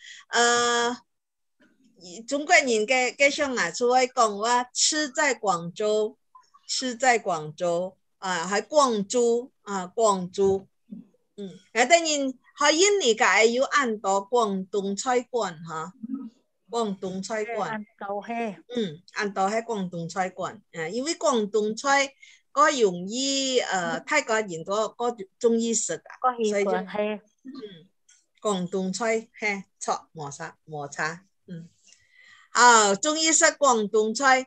中國人嘅上牙出會講話，吃在廣州，喺廣州。廣州 Người ta nhìn họ yên thì cái yêu ăn đó Quảng Đông菜馆 hả? Quảng Đông菜馆 ăn tàu he ăn đó hay Quảng Đông菜馆 因为广东菜có容易泰國人個中意食啊， có hiệu 所以就 quả he 廣東菜嘿錯摩擦中意食廣東菜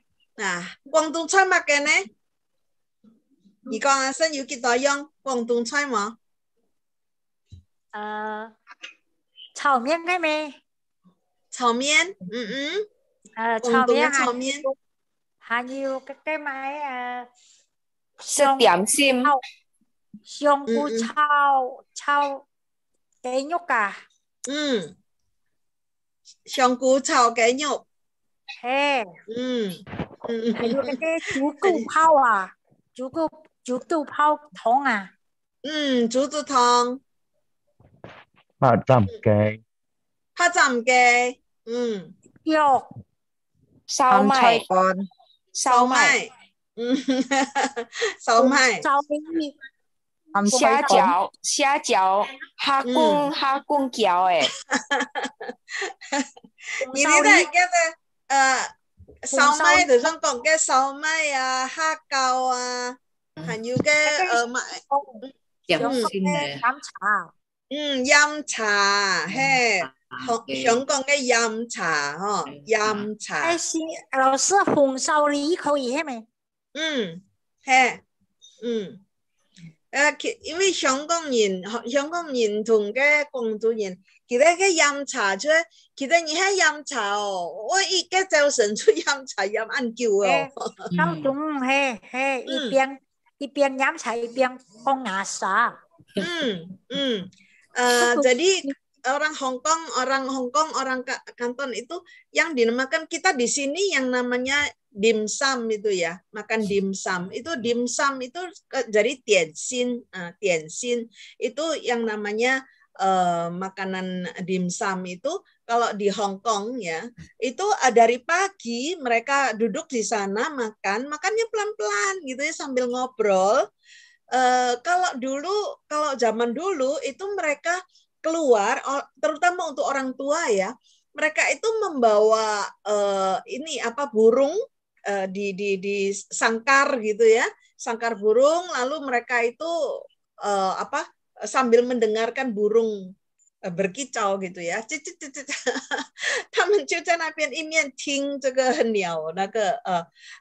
廣東菜乜嘅呢？你講阿生要幾多樣廣東菜嗎？炒面cái mẹ炒面炒廣東面嘅炒面还有cái máy是點心，香菇炒雞肉啊，香菇炒雞肉，嘿，還有cái豬肚泡啊，豬肚泡湯啊，豬肚湯，拍浸雞，拍浸雞，肉，燒麥，燒麥，燒麥，蝦餃，蝦公餃誒。你呢個燒麥就想講嘅燒麥啊，蝦餃啊，還有嘅飲茶，飲茶，嘿，香港嘅飲茶嗬，飲茶。老師紅燒梨可以係咪？嘿，因為香港人同嘅廣東人，其實嘅飲茶出，其實你係飲茶哦，我依家就成出飲茶飲晏叫哦。當中嘿，一邊飲茶一邊講牙刷。Jadi orang Hong Kong, orang Kanton itu yang dinamakan kita di sini yang namanya dimsum itu ya, makan dimsum. Itu dimsum itu dari tianxin itu yang namanya makanan dimsum itu kalau di Hong Kong ya, itu dari pagi mereka duduk di sana makannya pelan-pelan gitu ya sambil ngobrol. Kalau zaman dulu itu mereka keluar, terutama untuk orang tua ya, mereka itu membawa burung di sangkar gitu ya, sangkar burung, lalu mereka itu sambil mendengarkan burung berkicau gitu ya，他们就在那边一面听这个鸟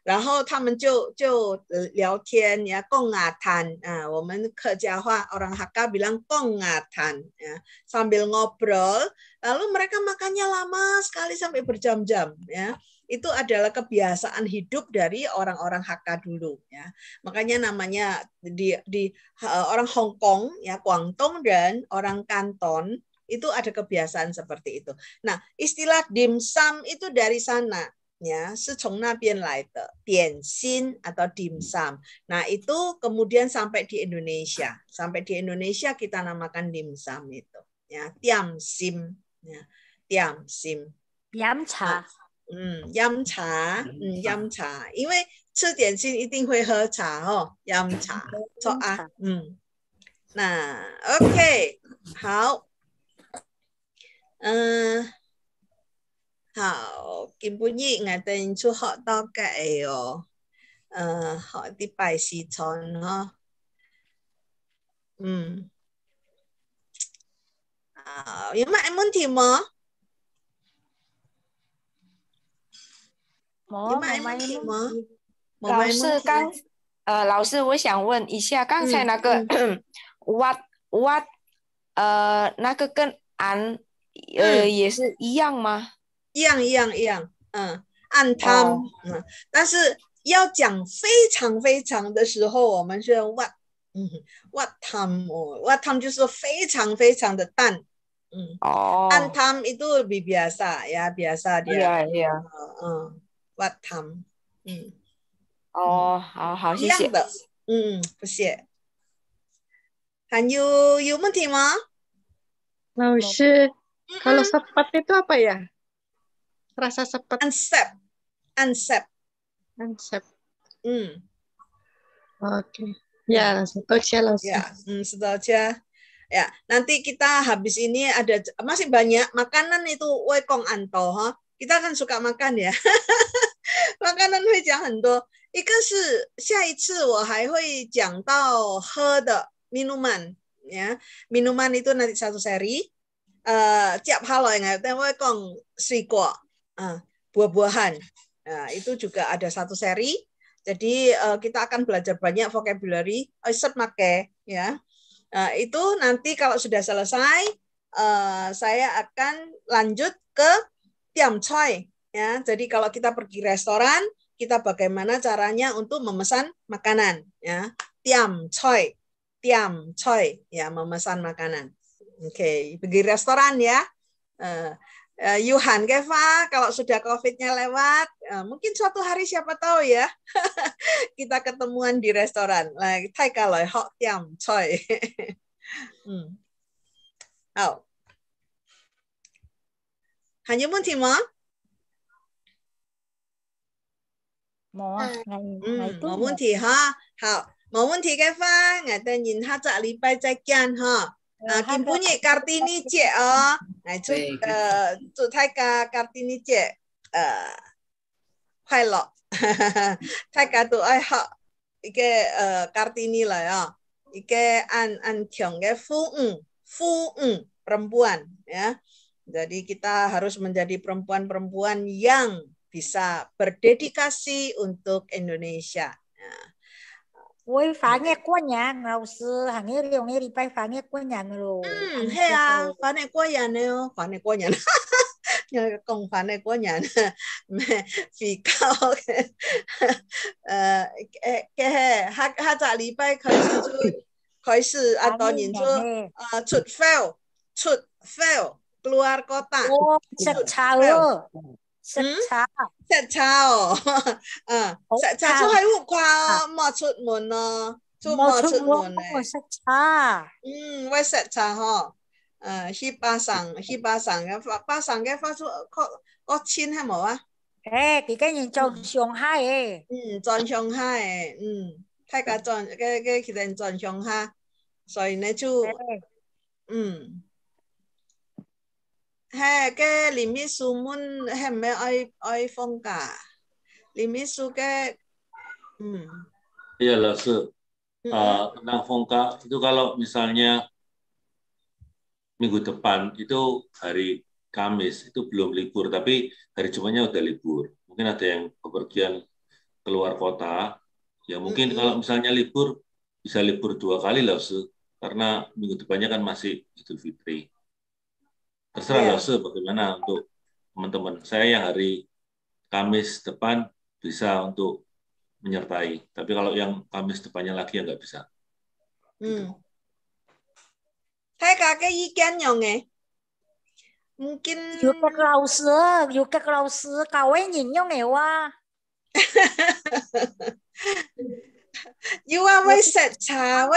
然后他们就聊天ya， kongatan， 我们客家话 orang Hakka bilang kongatan ya， sambil ngobrol, lalu mereka makannya lama sekali sampai berjam-jam ya. Itu adalah kebiasaan hidup dari orang-orang Hakka dulu ya. Makanya namanya di orang Hong Kong ya, Guangdong dan orang Kanton itu ada kebiasaan seperti itu. Nah, istilah dimsum itu dari sana ya, 是从那边来的，点心 atau dimsum. Nah, itu kemudian sampai di Indonesia. Sampai di Indonesia kita namakan dimsum itu ya, tiamsim ya, tiamsim. 飲茶。飲茶，飲茶，因為吃點心一定會喝茶哦，飲茶，錯啊，那 OK， 好，好，今晡日我哋出學到嘅哦，學啲拜師餐哦，有冇問題嗎？老師，我想問一下，剛才那個那個跟安也是一樣嗎？一樣，按湯，但是要講非常非常的時候，我們是用wat湯就是非常非常的淡。按湯itu lebih biasa ya, biasa dia. Wat tham. 好，謝謝。不謝。還有問題嗎？老師，kalau sepat itu apa ya? Rasa sepat. Ansep. Oke. Ya, 多謝老師。多謝。Ya, nanti kita habis ini ada masih banyak makanan itu wei kong anto ha. Kita kan suka makan ya. Makanan 会讲很多，一个是下一次我还会讲到喝的 minuman ya. Minuman itu nanti satu seri. Tiap hal yang ada wei kong suikwa, buah-buahan. Nah, itu juga ada satu seri. Jadi kita akan belajar banyak vocabulary. Oiset make ya. Itu nanti kalau sudah selesai, saya akan lanjut ke tiam choi. Ya, jadi kalau kita pergi restoran, kita bagaimana caranya untuk memesan makanan. Ya, tiam choi, ya memesan makanan. Oke, pergi restoran ya. Yuhan Keva, kalau sudah COVID-nya lewat, mungkin suatu hari siapa tahu ya, kita ketemuan di restoran. Thai kalau hot tiam choi. Hao. 还有问题吗？没问题哈。好，没问题嘅话，我哋然下個禮拜再見哈。今半夜 Kartini 節哦，祝大家 Kartini 節快樂，大家都愛學一個Kartini 嚟啊，一個按強嘅婦perempuan ya. Jadi kita harus menjadi perempuan-perempuan yang bisa berdedikasi untuk Indonesia. Ôi, phá nghe qua nhà, ngầu sư, hàng nghe liều nghe đi bay phá nghe qua nhà rồi. Hay à, phá nghe qua nhà nè, phá nghe qua nhà nè. Nhưng không phá nghe qua nhà nè. Vì cao cái hạ dạ lý bay khởi sự atau nhìn chut fail keluar kota. Oh, secara. Secara. Secara. Secara tu hai wu kwa mo chut mun no. Tu mo chut mun ne. Secara. Wei secara ha. Hi ba sang cái phát xuất có chín hay mỏ à? Cái nhìn trong Shanghai trong Shanghai thay cả trong cái khi đến trong Shanghai, rồi nên chú cái lý miết su muốn hay mấy ai phong cả lý miết su cái Iya lah, tentang Fongka itu kalau misalnya minggu depan itu hari Kamis itu belum libur, tapi hari Jumatnya udah libur. Mungkin ada yang bepergian keluar kota, ya mungkin kalau misalnya libur bisa libur 2 kali lah, karena minggu depannya kan masih Idul Fitri. Terserah lah, bagaimana untuk teman-teman. Saya yang hari Kamis depan bisa untuk menyertai, tapi kalau yang Kamis depannya lagi ya nggak bisa. Thay cả cái ý kiến nhau nghe. Mungkin yêu các lão sư cậu ấy nhìn nhau nghe wa. You are với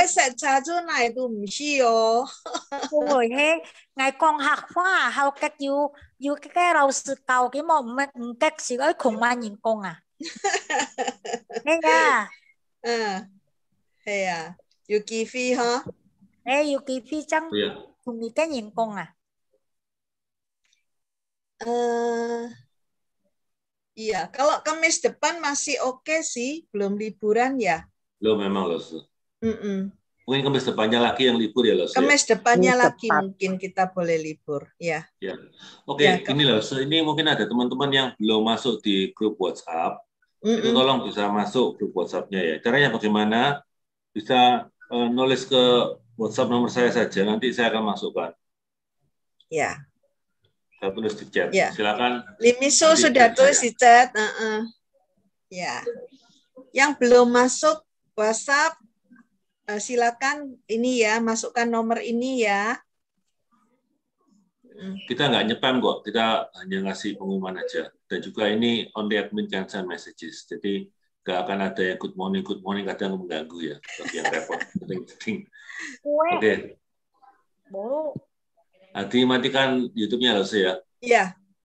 set cha chỗ này tôi không hiểu. Rồi he, ngày con học khoa học các yêu cái lão sư cậu cái mồm các sự ấy khủng mà nhìn con à. Thế à. Thế à. Yuki Phi hả? Yuki Phi chẳng cùng cái nhìn con à. Iya, kalau Kamis depan masih oke sih, belum liburan ya. Belum memang loh. Mungkin Kamis depannya lagi yang libur ya loh. Kamis depannya lagi mungkin kita boleh libur, ya. Ya. Oke, ini loh. Ini mungkin ada teman-teman yang belum masuk di grup WhatsApp. Itu tolong bisa masuk grup WhatsApp-nya ya. Caranya bagaimana? Bisa nulis ke WhatsApp nomor saya saja, nanti saya akan masukkan. Ya. Saya tulis di chat. Ya. Silakan. Limiso sudah tulis di chat. Ya. Yang belum masuk WhatsApp, silakan ini ya, masukkan nomor ini ya. Kita nggak nyepam kok, kita hanya ngasih pengumuman aja. Dan juga ini only admin can send messages. Jadi nggak akan ada yang good morning kadang mengganggu ya, bagi yang repot. Oke. Dimatikan YouTube-nya loh ya. Iya.